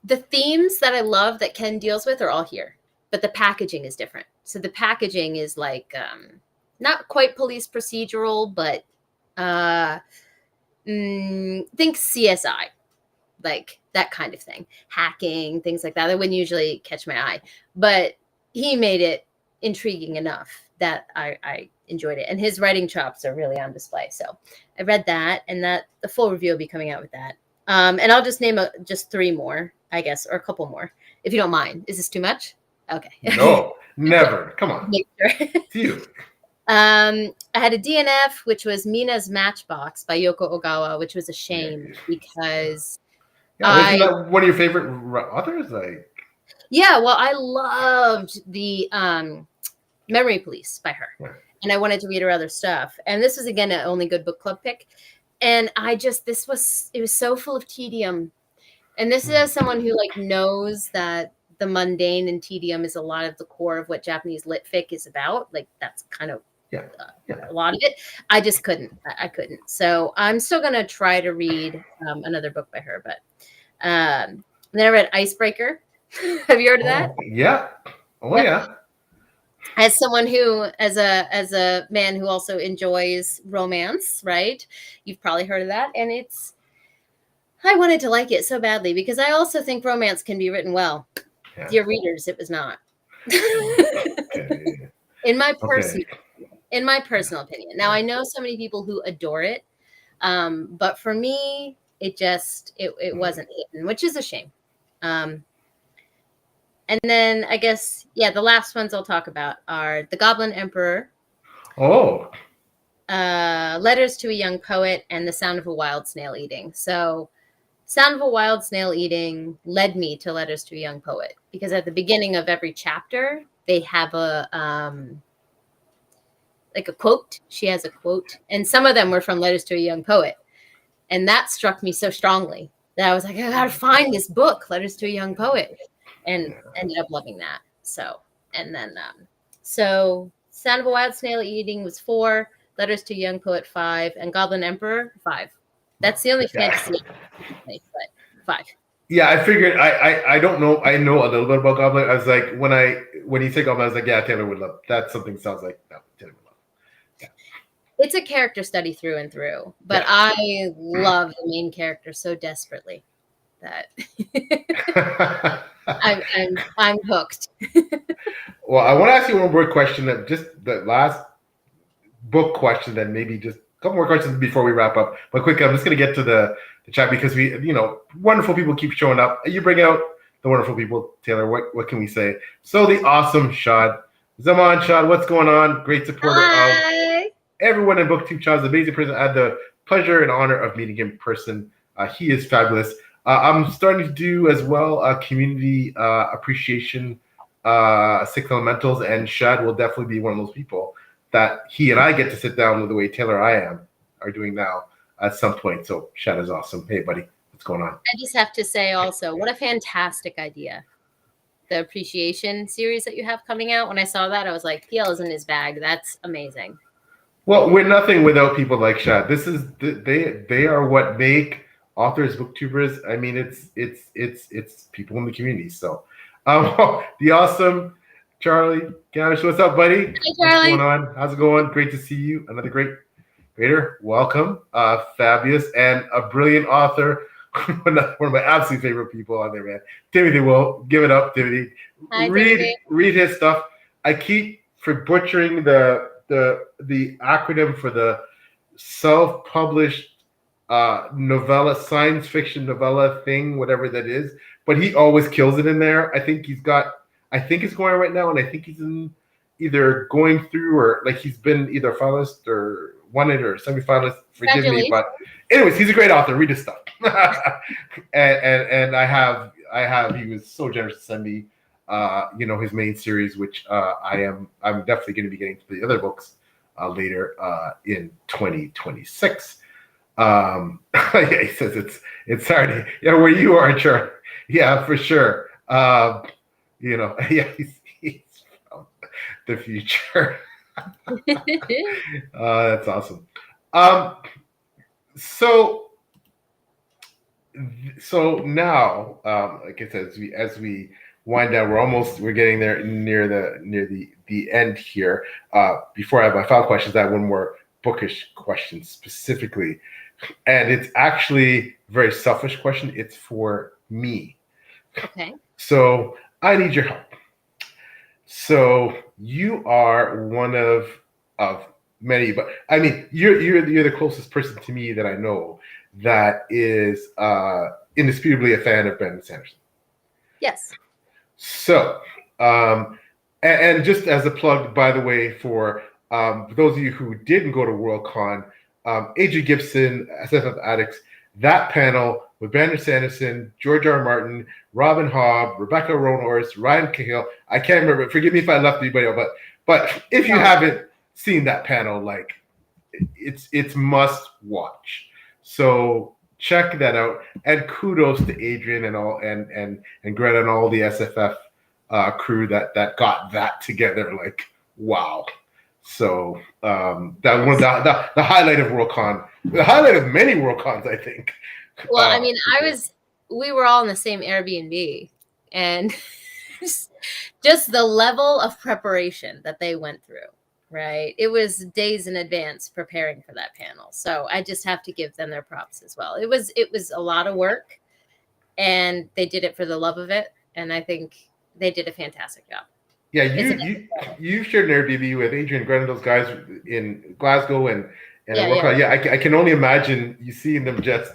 B: the themes that I love that Ken deals with are all here, but the packaging is different. So the packaging is not quite police procedural, but think CSI, like that kind of thing, hacking, things like that. That wouldn't usually catch my eye, but he made it intriguing enough that I enjoyed it. And his writing chops are really on display. So I read that, and that the full review will be coming out with that. And I'll just name just 3 more, I guess, or a couple more, if you don't mind. Is this too much? Okay.
A: No, never. Come on.
B: Make sure.
A: You.
B: I had a DNF, which was Mina's Matchbox by Yoko Ogawa, which was a shame because
A: isn't that one of your favorite authors? Like,
B: yeah, well, I loved the Memory Police by her, and I wanted to read her other stuff. And this was again an only good book club pick, and it was so full of tedium. And this is as someone who like knows that the mundane and tedium is a lot of the core of what Japanese lit fic is about. Like that's kind of a lot of it. I just couldn't. I couldn't. So I'm still gonna try to read another book by her. But then I read Icebreaker. Have you heard of that?
A: Yeah. Oh yeah.
B: As someone who, as a man who also enjoys romance, right? You've probably heard of that, and I wanted to like it so badly because I also think romance can be written well. Yeah. Dear readers, it was not.
A: Okay.
B: In my personal opinion. Now I know so many people who adore it, but for me, it wasn't hidden, which is a shame. And then I guess, the last ones I'll talk about are The Goblin Emperor.
A: Oh.
B: Letters to a Young Poet and The Sound of a Wild Snail Eating. So Sound of a Wild Snail Eating led me to Letters to a Young Poet because at the beginning of every chapter, they have a quote. She has a quote. And some of them were from Letters to a Young Poet. And that struck me so strongly that I was like, I got to find this book, Letters to a Young Poet. And ended up loving that. So, and then, so Sound of a Wild Snail Eating was 4, Letters to a Young Poet 5, and Goblin Emperor 5. That's the only fantasy, but 5.
A: Yeah, I figured. I don't know. I know a little bit about Goblin. I was like, when he said Goblin, I was like, yeah, Taylor would love. That's something sounds like no, Taylor would love. Yeah.
B: It's a character study through and through, but I love the main character so desperately that I'm hooked.
A: Well, I want to ask you one more question. That just the last book question, then maybe just a couple more questions before we wrap up. But quick, I'm just going to get to the chat because we, wonderful people keep showing up. You bring out the wonderful people, Taylor. What can we say? So the awesome Shad. Zaman, Shad, what's going on? Great supporter of everyone in BookTube. Shad's an amazing person. I had the pleasure and honor of meeting him in person. He is fabulous. I'm starting to do as well community appreciation, 6 Elementals, and Shad will definitely be one of those people that he and I get to sit down with the way Taylor and I are doing now at some point. So Shad is awesome. Hey, buddy, what's going on?
B: I just have to say also, what a fantastic idea. The appreciation series that you have coming out. When I saw that, I was like, PL is in his bag. That's amazing.
A: Well, we're nothing without people like Shad. This is they are what make authors, booktubers. I mean, it's people in the community. So, the awesome Charlie Ganesh, what's up, buddy?
B: Hi, Charlie.
A: What's going on? How's it going? Great to see you. Another greater. Welcome. Fabulous and a brilliant author. One of my absolute favorite people on there, man. Timothy Will. Give it up, Timothy.
B: Hi,
A: read his stuff. I keep butchering the acronym for the self-published novella, science fiction novella thing, whatever that is. But he always kills it in there. I think it's going on right now, and I think he's in either going through or like he's been either finalist or won it or semi-finalist. Forgive me, but anyways, he's a great author. Read his stuff. and I have. He was so generous to send me, his main series, which I'm definitely going to be getting to the other books later in 2026. He says it's hard. Yeah, where you are, Charlie. Yeah, for sure. He's from the future. That's awesome. So now, like I said, as we wind down, we're getting there near the end here. Before I have my final questions, I have one more bookish question specifically, and it's actually a very selfish question. It's for me.
B: Okay.
A: So I need your help. So you are one of many, but I mean, you're the closest person to me that I know that is indisputably a fan of Brandon Sanderson.
B: Yes.
A: So, and just as a plug, by the way, for For those of you who didn't go to Worldcon, Adrian Gibson, SFF Addicts, that panel with Brandon Sanderson, George R. Martin, Robin Hobb, Rebecca Roanhorse, Ryan Cahill. I can't remember. Forgive me if I left anybody out, but if you haven't seen that panel, like it's must watch. So check that out. And kudos to Adrian and all and Greta and all the SFF crew that got that together. Like, wow. So that was the highlight of Worldcon, the highlight of many Worldcons, I think.
B: Well, I mean, we were all in the same Airbnb, and just the level of preparation that they went through, right? It was days in advance preparing for that panel. So I just have to give them their props as well. It was a lot of work, and they did it for the love of it. And I think they did a fantastic job.
A: Yeah, you shared an Airbnb with Adrian Grant and those guys in Glasgow and yeah. I can only imagine you seeing them just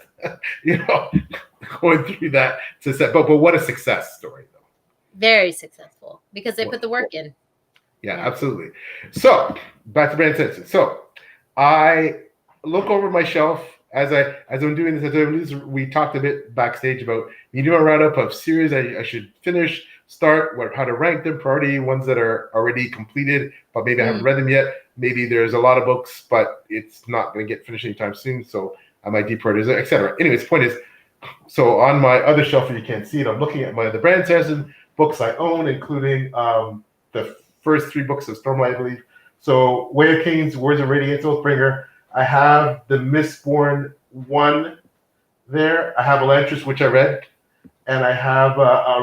A: going through that to set. But what a success story though.
B: Very successful because they put the work in.
A: Yeah, absolutely. So back to Brandon Sanderson. So I look over my shelf as I'm doing this. We talked a bit backstage about me doing a roundup of series I should finish. Start how to rank them, priority ones that are already completed, but maybe I haven't read them yet. Maybe there's a lot of books, but it's not going to get finished anytime soon, so I might deprioritize, etc. Anyways, point is, so on my other shelf, you can't see it, I'm looking at the Brandon Sanderson books I own, including the first 3 books of Stormlight, I believe. So Way of Kings, Words of Radiance, Oathbringer. I have the Mistborn 1 there. I have Elantris, which I read. And I have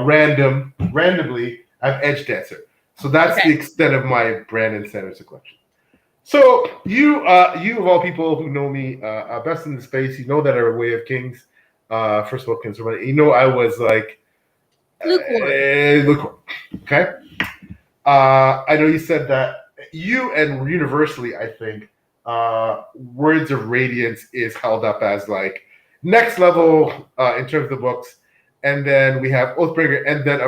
A: randomly, I have Edge Dancer. So that's the extent of my Brandon Sanderson collection. So you of all people who know me best in the space, you know that I read Way of Kings, first book, you know I was like lukewarm. Okay. I know you said that you and universally, I think, Words of Radiance is held up as like next level in terms of the books. And then we have Oathbringer, and then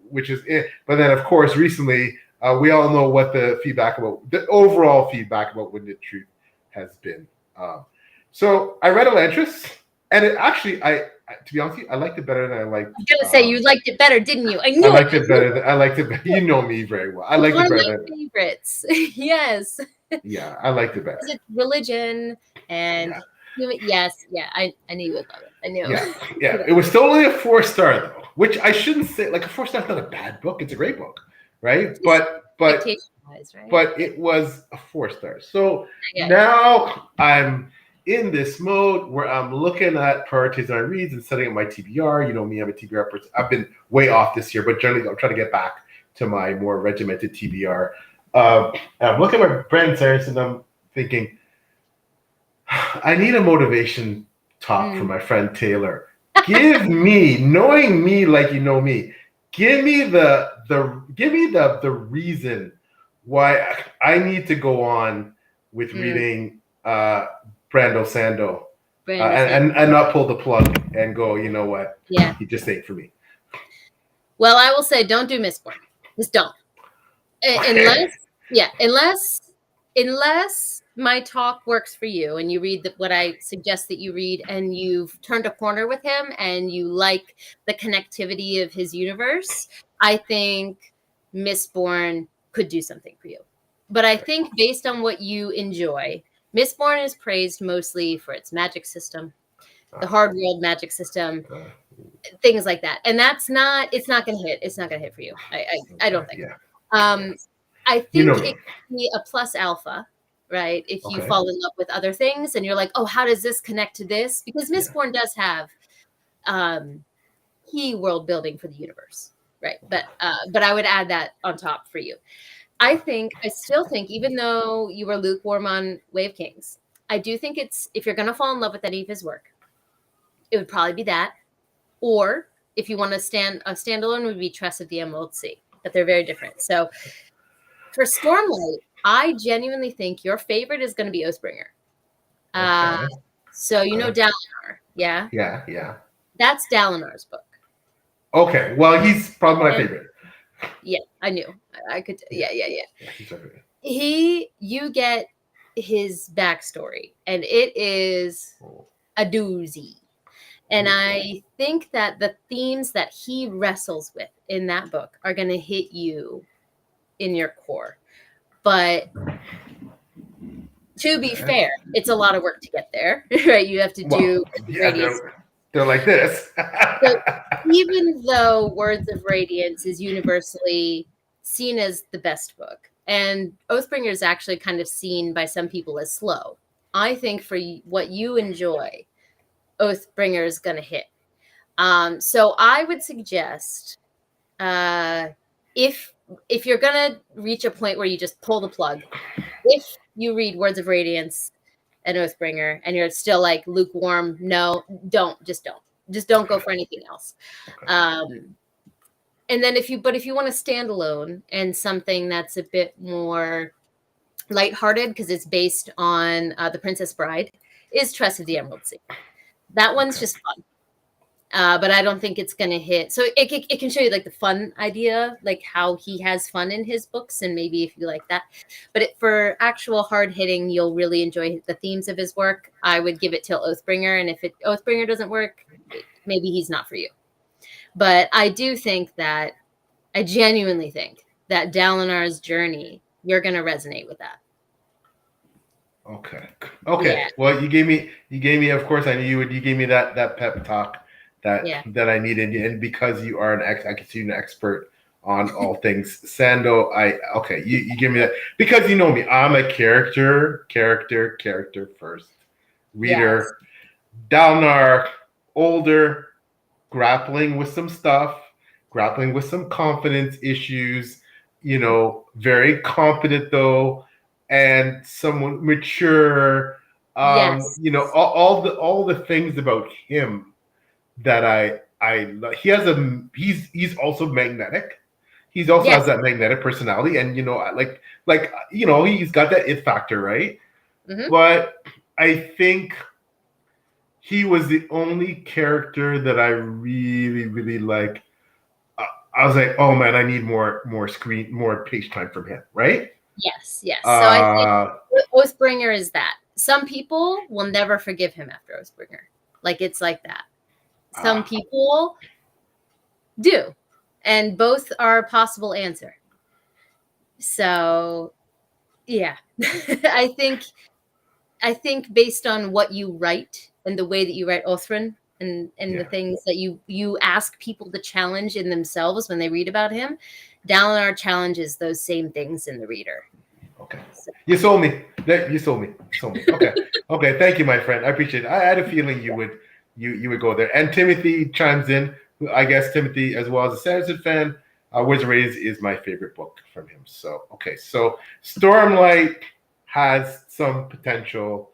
A: which is it. But then, of course, recently we all know what the overall feedback about Winded Truth has been. So I read Elantris, and it actually, to be honest with you, I liked it better than I liked.
B: I was gonna say you liked it better, didn't you? I
A: liked it better. I liked it. You know me very well. I liked it better. One of
B: my favorites. Yes.
A: Yeah, I liked it better.
B: It's religion and. Yeah. Yes, yeah, I knew you would love it. I knew.
A: Yeah. It was still only a 4-star though, which I shouldn't say. Like a 4-star is not a bad book; it's a great book, right? But it was a 4-star. So now I'm in this mode where I'm looking at prioritizing my reads and setting up my TBR. You know me, I'm a TBR person. I've been way off this year, but generally I'm trying to get back to my more regimented TBR. I'm looking at my Brandon Sanderson and I'm thinking, I need a motivation talk from my friend Taylor. Give me, knowing me like you know me, give me the reason why I need to go on with reading Brando Sando and not pull the plug and go, you know what?
B: Yeah,
A: he just ain't for me.
B: Well, I will say, don't do Mistborn. Just don't. Unless my talk works for you and you read what I suggest that you read and you've turned a corner with him and you like the connectivity of his universe, I think Mistborn could do something for you. But I think based on what you enjoy, Mistborn is praised mostly for its magic system, the hard world magic system, things like that. And it's not going to hit. It's not going to hit for you. I don't think. I think it could be a plus alpha, right? If you fall in love with other things and you're like, oh, how does this connect to this? Because Mistborn does have key world building for the universe, right? But I would add that on top for you. I still think, even though you were lukewarm on Way of Kings, I do think if you're going to fall in love with any of his work, it would probably be that. Or if you want a standalone, would be Tress of the Emerald Sea. But they're very different. So for Stormlight, I genuinely think your favorite is going to be Oathbringer. So you know Dalinar, yeah?
A: Yeah.
B: That's Dalinar's book.
A: Okay, well, he's probably my favorite.
B: Yeah, I knew. I could. Yeah. You get his backstory, and it is a doozy. And I think that the themes that he wrestles with in that book are going to hit you in your core. But to be fair, it's a lot of work to get there, right? You have to do radiance.
A: They're like this.
B: So even though Words of Radiance is universally seen as the best book, and Oathbringer is actually kind of seen by some people as slow, I think for what you enjoy, Oathbringer is going to hit. So I would suggest if you're going to reach a point where you just pull the plug, if you read Words of Radiance and Oathbringer and you're still like lukewarm, no, just don't go for anything else. And then if you want to stand alone and something that's a bit more lighthearted, because it's based on The Princess Bride, is Tress of the Emerald Sea. That one's just fun. But I don't think it's going to hit. So it can show you like the fun idea, like how he has fun in his books, and maybe if you like that. But for actual hard hitting, you'll really enjoy the themes of his work. I would give it till Oathbringer, and if Oathbringer doesn't work, maybe he's not for you. But I genuinely think that Dalinar's journey, you're going to resonate with that.
A: Okay. Yeah. Well, you gave me. Of course, I knew you gave me that pep talk that I needed, and because you are I can see you're an expert on all things Sando. You give me that because you know me. I'm a character first reader. Yes. Dalinar, older, grappling with some stuff, grappling with some confidence issues. You know, very competent though, and someone mature.
B: Yes.
A: You know, all the things about him that he's also magnetic. He's also has that magnetic personality, and you know, like you know, he's got that it factor, right? Mm-hmm. But I think he was the only character that I really, really like. I was like, oh man, I need more page time from him, right?
B: Yes. So I think Oathbringer is that. Some people will never forgive him after Oathbringer. Like it's like that. Some people do, and both are a possible answer. So, yeah, I think based on what you write and the way that you write Othrin and the things that you ask people to challenge in themselves when they read about him, Dalinar challenges those same things in the reader.
A: Okay, so. You sold me. Okay, okay. Thank you, my friend. I appreciate it. I had a feeling you would go there. And Timothy chimes in. I guess Timothy, as well as a Sanderson fan, Words of Radiance is my favorite book from him. So, okay. So, Stormlight has some potential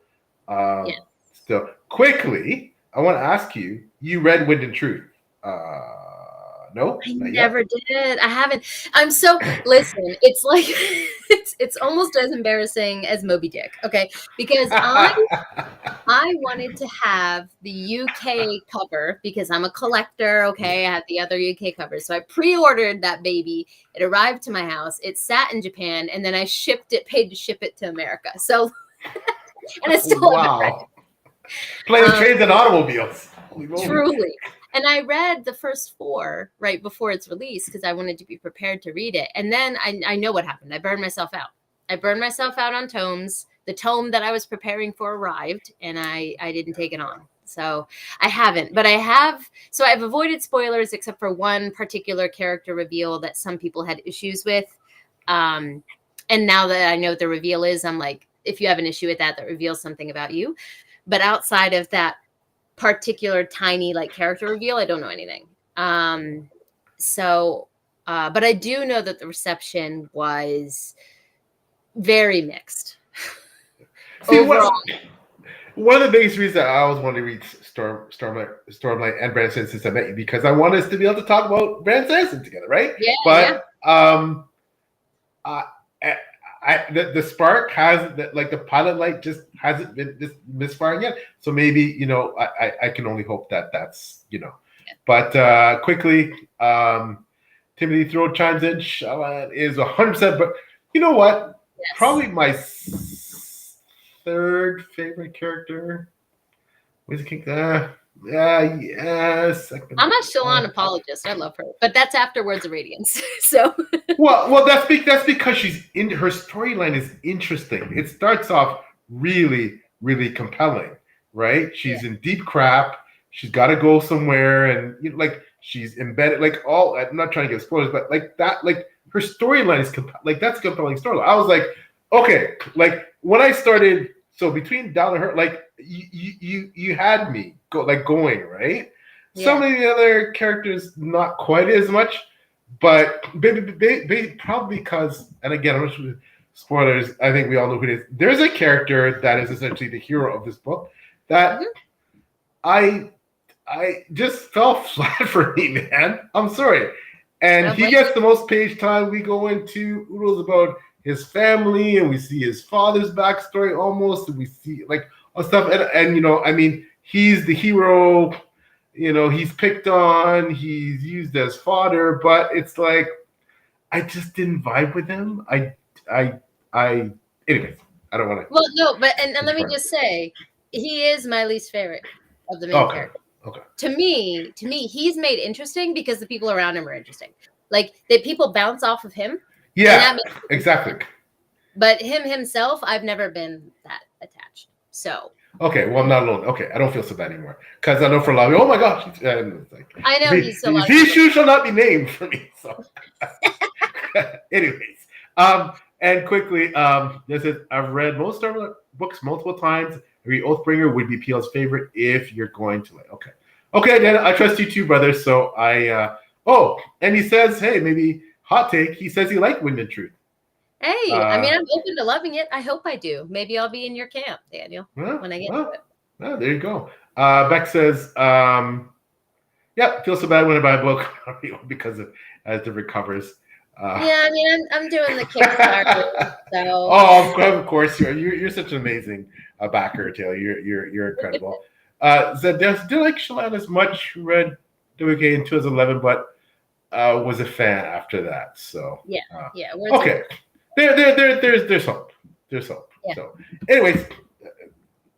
A: still. Quickly, I want to ask you, you read Wind and Truth. No?
B: I never did. I haven't. Listen, it's like, it's almost as embarrassing as Moby Dick, okay? Because I wanted to have the UK cover because I'm a collector, okay? I had the other UK covers. So I pre-ordered that baby. It arrived to my house. It sat in Japan, and then I paid to ship it to America. So, and I still haven't read it.
A: Planes, trains, and automobiles.
B: Truly. And I read the first 4 right before its release because I wanted to be prepared to read it. And then I know what happened. I burned myself out. On tomes. The tome that I was preparing for arrived, and I didn't take it on. So I haven't. But I have. So I've avoided spoilers except for one particular character reveal that some people had issues with. And now that I know what the reveal is, I'm like, if you have an issue with that reveals something about you. But outside of that particular tiny like character reveal, I don't know anything. But I do know that the reception was very mixed.
A: See, one of the biggest reasons I always wanted to read Stormlight and Brand Sanderson since I met you, because I want us to be able to talk about Brand Sanderson together, right?
B: Yeah.
A: But the spark has the pilot light just hasn't been misfiring yet. So maybe, you know, I can only hope that's, you know. Yeah. But quickly, Timothy Throat chimes in. Shalan is 100%. But you know what? probably my third favorite character. Where's the king? Yes.
B: I'm a Shalon apologist. I love her, but that's after Words of Radiance. So
A: well, that's because she's in her storyline is interesting. It starts off really, really compelling, right? She's in deep crap. She's got to go somewhere, and like she's embedded. Like all, I'm not trying to get spoilers, but like that, like her storyline is like that's a compelling storyline. I was like, okay, like when I started. So between Dal and her, like you had me going, right?
B: Yeah.
A: Some of the other characters not quite as much, but probably because, and again, I'm not sure spoilers. I think we all know who it is. There's a character that is essentially the hero of this book that I just fell flat for me, man. I'm sorry. And he gets the most page time. We go into oodles about his family, and we see his father's backstory almost, and we see like all stuff. And I mean, he's the hero. He's picked on. He's used as fodder, but it's like I just didn't vibe with him. Anyways, I don't want to.
B: Well, no, but and let me just say, he is my least favorite of the main characters.
A: Okay.
B: To me, he's made interesting because the people around him are interesting. Like the people bounce off of him.
A: Yeah, exactly.
B: But him himself, I've never been that attached. So.
A: Okay, well, I'm not alone. Okay, I don't feel so bad anymore because I know for a lot of oh my gosh,
B: I know he's so.
A: These shoes shall not be named for me. So, anyways, and quickly, this is I've read most Star Wars books multiple times. Every Oathbringer would be PL's favorite if you're going to okay, Dan, I trust you too, brother. So and he says, hey, maybe hot take. He says he liked Wind and Truth.
B: Hey, I mean, I'm open to loving it. I hope I do. Maybe I'll be in your camp, Daniel, when I get to it.
A: There you go. Beck says, feel so bad when I buy a book because of as it recovers.
B: Yeah, I mean, I'm doing the Kickstarter. So.
A: Oh, of course, you're such an amazing backer, Taylor. You're incredible. Zed, do like Shalon as much. Read WK in 2011, but was a fan after that. So
B: yeah.
A: Okay. There's hope. There's hope. Yeah. So, anyways,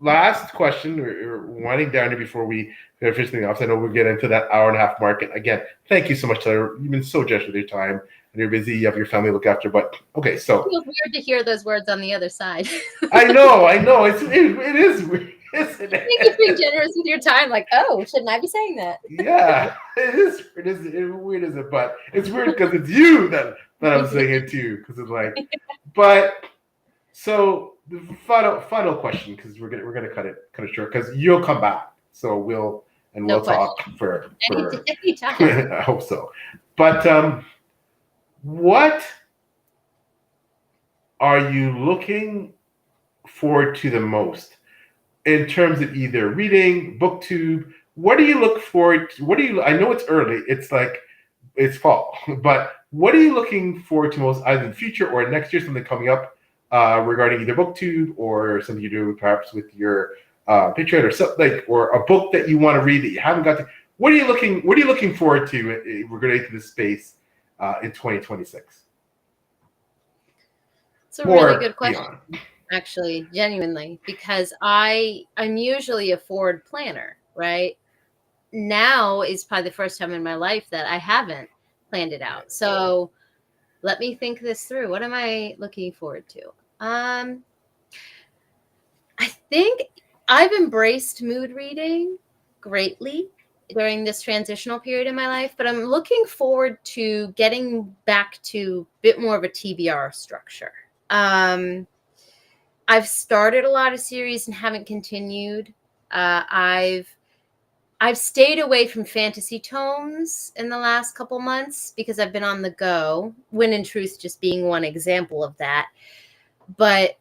A: last question. We're winding down here before we finish things off. I know we'll get into that hour and a half mark. And again, thank you so much, Taylor. You've been so generous with your time, and you're busy. You have your family to look after. But okay, so
B: it feels weird to hear those words on the other side.
A: I know. It is weird. Isn't it?
B: I think you're being generous with your time. Like, oh, shouldn't I be saying that?
A: Yeah, it is. It is weird, isn't it? But it's weird because it's you that I'm saying it too. Because it's like, but so the final question because we're gonna cut it short because you'll come back. So we'll talk for
B: anytime.
A: I hope so. But what are you looking forward to the most? In terms of either reading, booktube, what do you look forward to? I know it's early, it's like it's fall, but what are you looking forward to most either in the future or next year, something coming up regarding either booktube or something you do perhaps with your Patreon or something or a book that you want to read that you haven't got to? What are you looking forward to regarding to this space in 2026?
B: It's a really good question. Beyond. Actually, genuinely, because I'm usually a forward planner, right? Now is probably the first time in my life that I haven't planned it out. So let me think this through. What am I looking forward to? I think I've embraced mood reading greatly during this transitional period in my life, but I'm looking forward to getting back to a bit more of a TBR structure. I've started a lot of series and haven't continued. I've stayed away from fantasy tomes in the last couple months because I've been on the go. Wind and Truth just being one example of that. But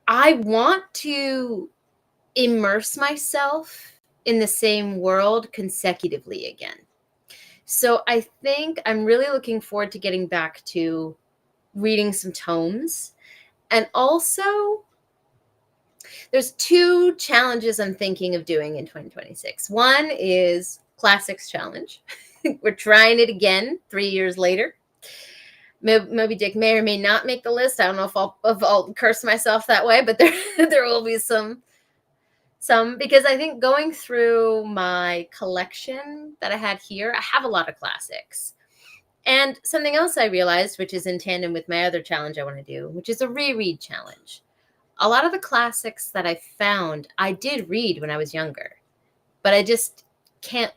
B: I want to immerse myself in the same world consecutively again. So I think I'm really looking forward to getting back to reading some tomes. And also, there's two challenges I'm thinking of doing in 2026. One is Classics Challenge. We're trying it again 3 years later. Moby Dick may or may not make the list. I don't know if I'll curse myself that way, but there will be some, because I think going through my collection that I had here, I have a lot of classics. And something else I realized, which is in tandem with my other challenge I want to do, which is a reread challenge. A lot of the classics that I found, I did read when I was younger, but I just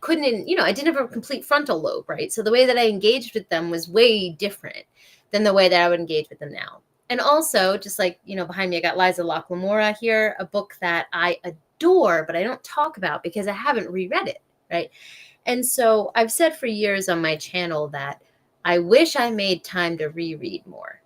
B: couldn't, I didn't have a complete frontal lobe, right? So the way that I engaged with them was way different than the way that I would engage with them now. And also, just like, behind me, I got Liza Locke-Lamora here, a book that I adore, but I don't talk about because I haven't reread it, right? And so I've said for years on my channel that I wish I made time to reread more.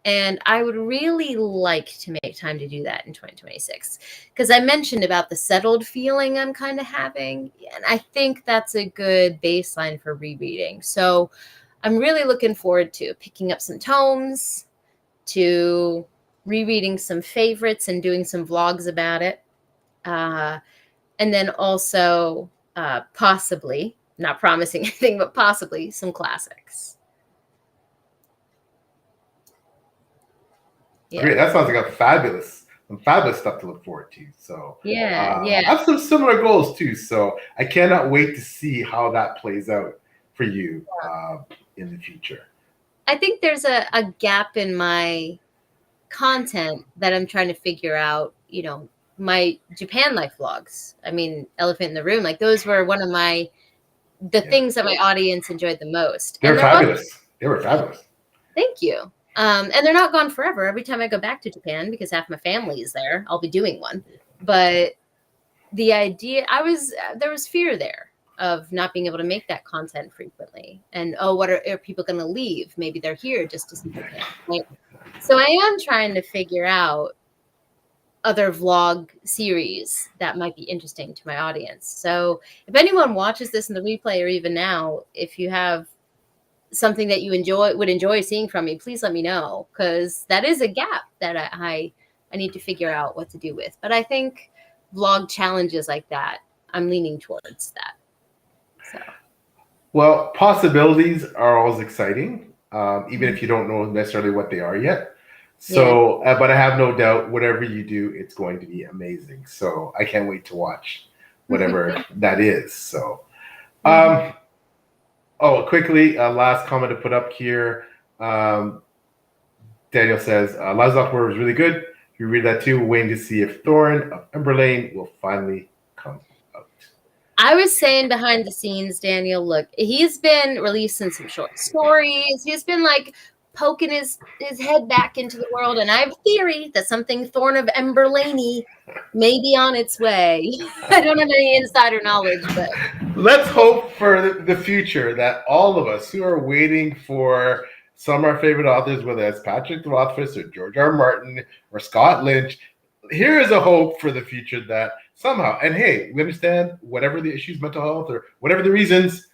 B: And I would really like to make time to do that in 2026, because I mentioned about the settled feeling I'm kind of having. And I think that's a good baseline for rereading. So I'm really looking forward to picking up some tomes, to rereading some favorites and doing some vlogs about it. And then also possibly, not promising anything, but possibly some classics.
A: Yeah. Great. That sounds like some fabulous stuff to look forward to. So
B: yeah.
A: I have some similar goals too. So I cannot wait to see how that plays out for you in the future.
B: I think there's a gap in my content that I'm trying to figure out. My Japan life vlogs. I mean, Elephant in the Room. Like those were one of the things that my audience enjoyed the most.
A: They were fabulous. They were fabulous.
B: Thank you. And they're not gone forever. Every time I go back to Japan, because half my family is there, I'll be doing one. But the idea, there was fear there of not being able to make that content frequently. And, what are people going to leave? Maybe they're here just to see Japan. Right? So I am trying to figure out other vlog series that might be interesting to my audience. So if anyone watches this in the replay or even now, if you have something that you would enjoy seeing from me, please let me know, because that is a gap that I need to figure out what to do with. But I think vlog challenges like that, I'm leaning towards that. So,
A: well, possibilities are always exciting, even if you don't know necessarily what they are yet. So, but I have no doubt whatever you do, it's going to be amazing. So I can't wait to watch whatever that is. So, quickly, last comment to put up here. Daniel says, Liza Locke-Lamora was really good. You read that too. Waiting to see if Thorin of Emberlane will finally come out.
B: I was saying behind the scenes, Daniel, look, he's been releasing some short stories. He's been like poking his head back into the world. And I have a theory that something Thorin of Emberlane may be on its way. I don't have any insider knowledge, but
A: let's hope for the future that all of us who are waiting for some of our favorite authors, whether it's Patrick Rothfuss or George R. Martin or Scott Lynch, here is a hope for the future that somehow, and hey, we understand whatever the issues, mental health or whatever the reasons,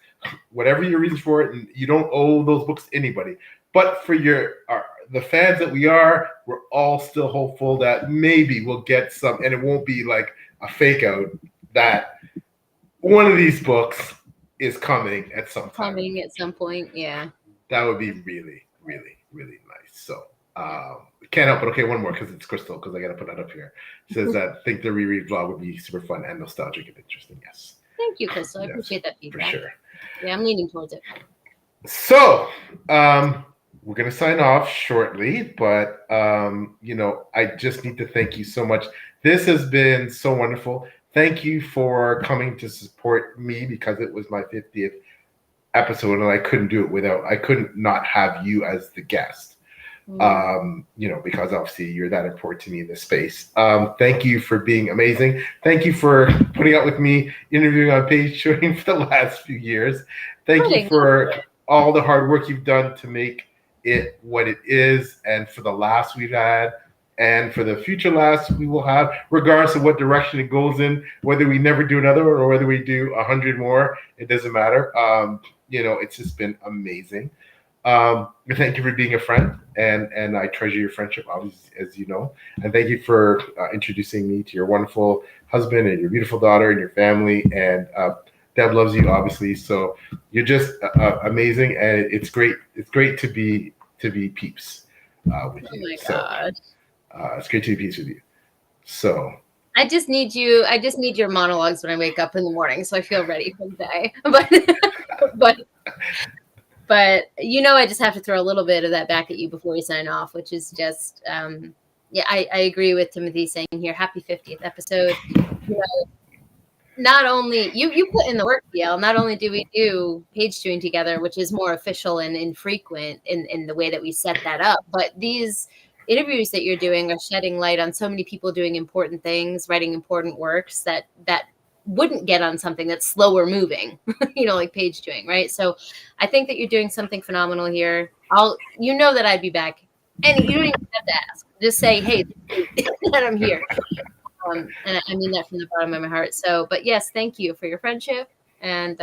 A: whatever your reasons for it, and you don't owe those books to anybody. But for the fans that we are, we're all still hopeful that maybe we'll get some, and it won't be like a fake out, that one of these books is coming at some time.
B: Coming at some point, yeah.
A: That would be really, really, really nice. So can't help it. Okay, one more because it's Crystal, because I got to put that up here. It says that I think the reread vlog would be super fun and nostalgic and interesting. Yes.
B: Thank you, Crystal. I appreciate that feedback.
A: For sure.
B: Yeah, I'm leaning towards it.
A: So we're going to sign off shortly, but I just need to thank you so much. This has been so wonderful. Thank you for coming to support me, because it was my 50th episode and I couldn't not have you as the guest. Because obviously you're that important to me in this space. Thank you for being amazing. Thank you for putting up with me interviewing on page shooting for the last few years. Thank you for all the hard work you've done to make it what it is, and for the laughs we've had, and for the future laughs we will have, regardless of what direction it goes in, whether we never do another one or whether we do 100 more, it doesn't matter. It's just been amazing. Thank you for being a friend, and I treasure your friendship, obviously, as you know. And thank you for introducing me to your wonderful husband and your beautiful daughter and your family. And Deb loves you, obviously. So you're just amazing, and it's great. It's great to be to be peeps with
B: Oh
A: you.
B: my
A: So
B: gosh.
A: it's great to be peeps with you. So
B: I just need your monologues when I wake up in the morning, so I feel ready for the day. But I just have to throw a little bit of that back at you before we sign off, which is just yeah, I agree with Timothy saying here, happy 50th episode. Not only you put in the work, DL, not only do we do page doing together, which is more official and infrequent in the way that we set that up, but these interviews that you're doing are shedding light on so many people doing important things, writing important works that wouldn't get on something that's slower moving, like page doing, right? So I think that you're doing something phenomenal here. That I'd be back, and you don't even have to ask. Just say, hey, that I'm here. And I mean that from the bottom of my heart. So, but yes, thank you for your friendship and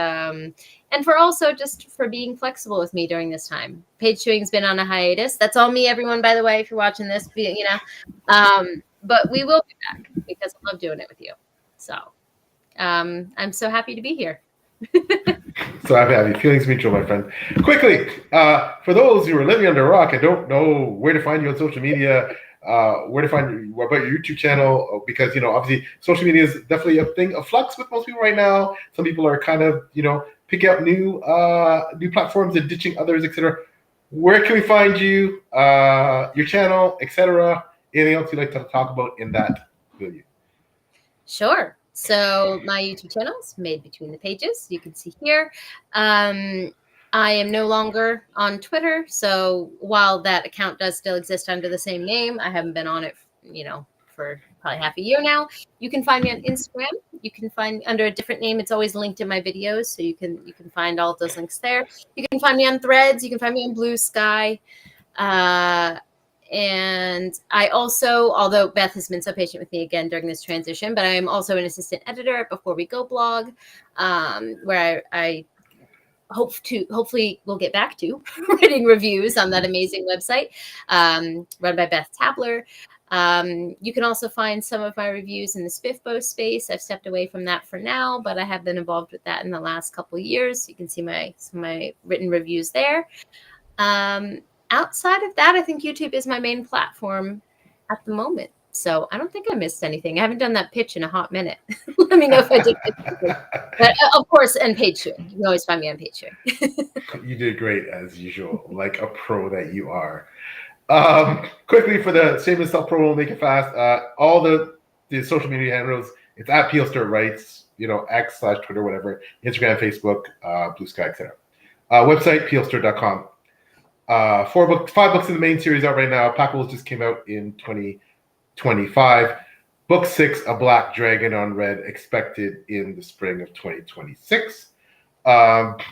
B: for also just for being flexible with me during this time. Page doing's been on a hiatus. That's all me, everyone, by the way, if you're watching this, but we will be back because I love doing it with you. So I'm so happy to be here.
A: So happy to have you. Feelings mutual, my friend. Quickly, for those who are living under a rock and don't know where to find you on social media, where to find you, what about your YouTube channel? Because obviously social media is definitely a thing of flux with most people right now. Some people are kind of picking up new platforms and ditching others, etc. Where can we find you? Your channel, etc. Anything else you'd like to talk about in that video?
B: Sure. So my YouTube channel is Made Between the Pages. You can see here. I am no longer on Twitter. So while that account does still exist under the same name, I haven't been on it, for probably half a year now. You can find me on Instagram. You can find under a different name. It's always linked in my videos. So you can find all of those links there. You can find me on Threads. You can find me on Blue Sky. And I also, although Beth has been so patient with me again during this transition, but I am also an assistant editor at Before We Go blog, where I hopefully we'll get back to writing reviews on that amazing website run by Beth Tabler. You can also find some of my reviews in the SPFBO space. I've stepped away from that for now, but I have been involved with that in the last couple of years. You can see some of my written reviews there. Outside of that, I think YouTube is my main platform at the moment. So I don't think I missed anything. I haven't done that pitch in a hot minute. Let me know if I did. But of course, and page sharing. You can always find me on page sharing.
A: You did great as usual, like a pro that you are. Quickly for the shameless self promo, make it fast. All the social media handles, it's at PLStir Writes, X/Twitter, whatever, Instagram, Facebook, Blue Sky, etc. Website plstir.com. 5 books in the main series out right now. Pack Wolves just came out in 2025. Book 6, A Black Dragon on Red, expected in the spring of 2026. And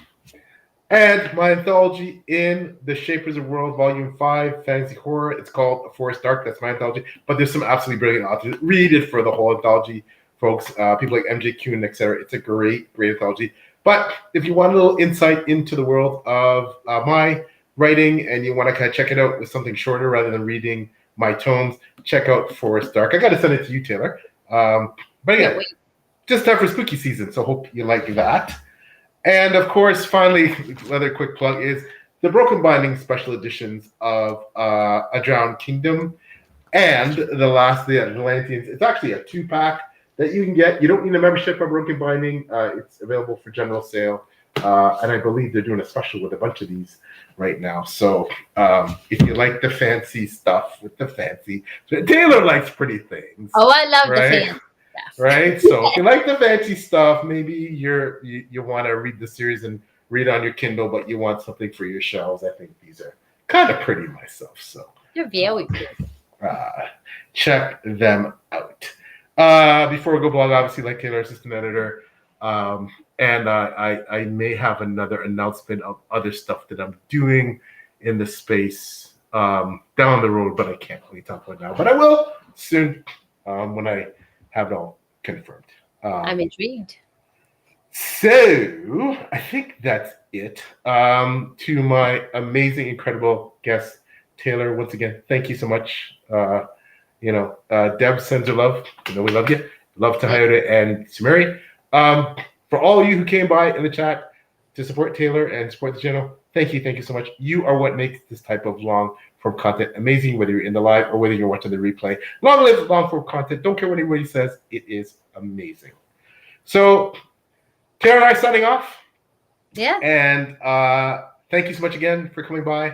A: my anthology in The Shapers of Worlds, Volume 5, Fantasy Horror. It's called A Forest Dark. That's my anthology. But there's some absolutely brilliant authors. Read it for the whole anthology, folks. People like MJ Kuhn, etc. It's a great anthology. But if you want a little insight into the world of my writing and you want to kind of check it out with something shorter rather than reading my tomes, check out Forest Dark. I got to send it to you, Taylor. But yeah, just time for spooky season, so hope you like that. And of course, finally, another quick plug is the Broken Binding special editions of A Drowned Kingdom and The Last of the Atlanteans. It's actually a 2-pack that you can get. You don't need a membership of Broken Binding. It's available for general sale. And I believe they're doing a special with a bunch of these right now. So if you like the fancy stuff with the fancy, Taylor likes pretty things.
B: Oh, I love the fancy stuff.
A: Right? So if you like the fancy stuff, maybe you want to read the series and read on your Kindle, but you want something for your shelves. I think these are kind of pretty myself. So
B: you're very pretty.
A: Check them out. Before we go blog, obviously, like Taylor, assistant editor. And I may have another announcement of other stuff that I'm doing in the space down the road, but I can't really talk about now. But I will soon when I have it all confirmed.
B: I'm intrigued.
A: So I think that's it. To my amazing, incredible guest, Taylor, once again, thank you so much. Deb sends her love. We love you. Love to Hayota and Sumeri. For all of you who came by in the chat to support Taylor and support the channel, Thank you so much. You are what makes this type of long form content amazing, whether you're in the live or whether you're watching the replay. Long live long form content. Don't care what anybody says. It is amazing. So, Tara and I signing off.
B: Yeah.
A: And thank you so much again for coming by.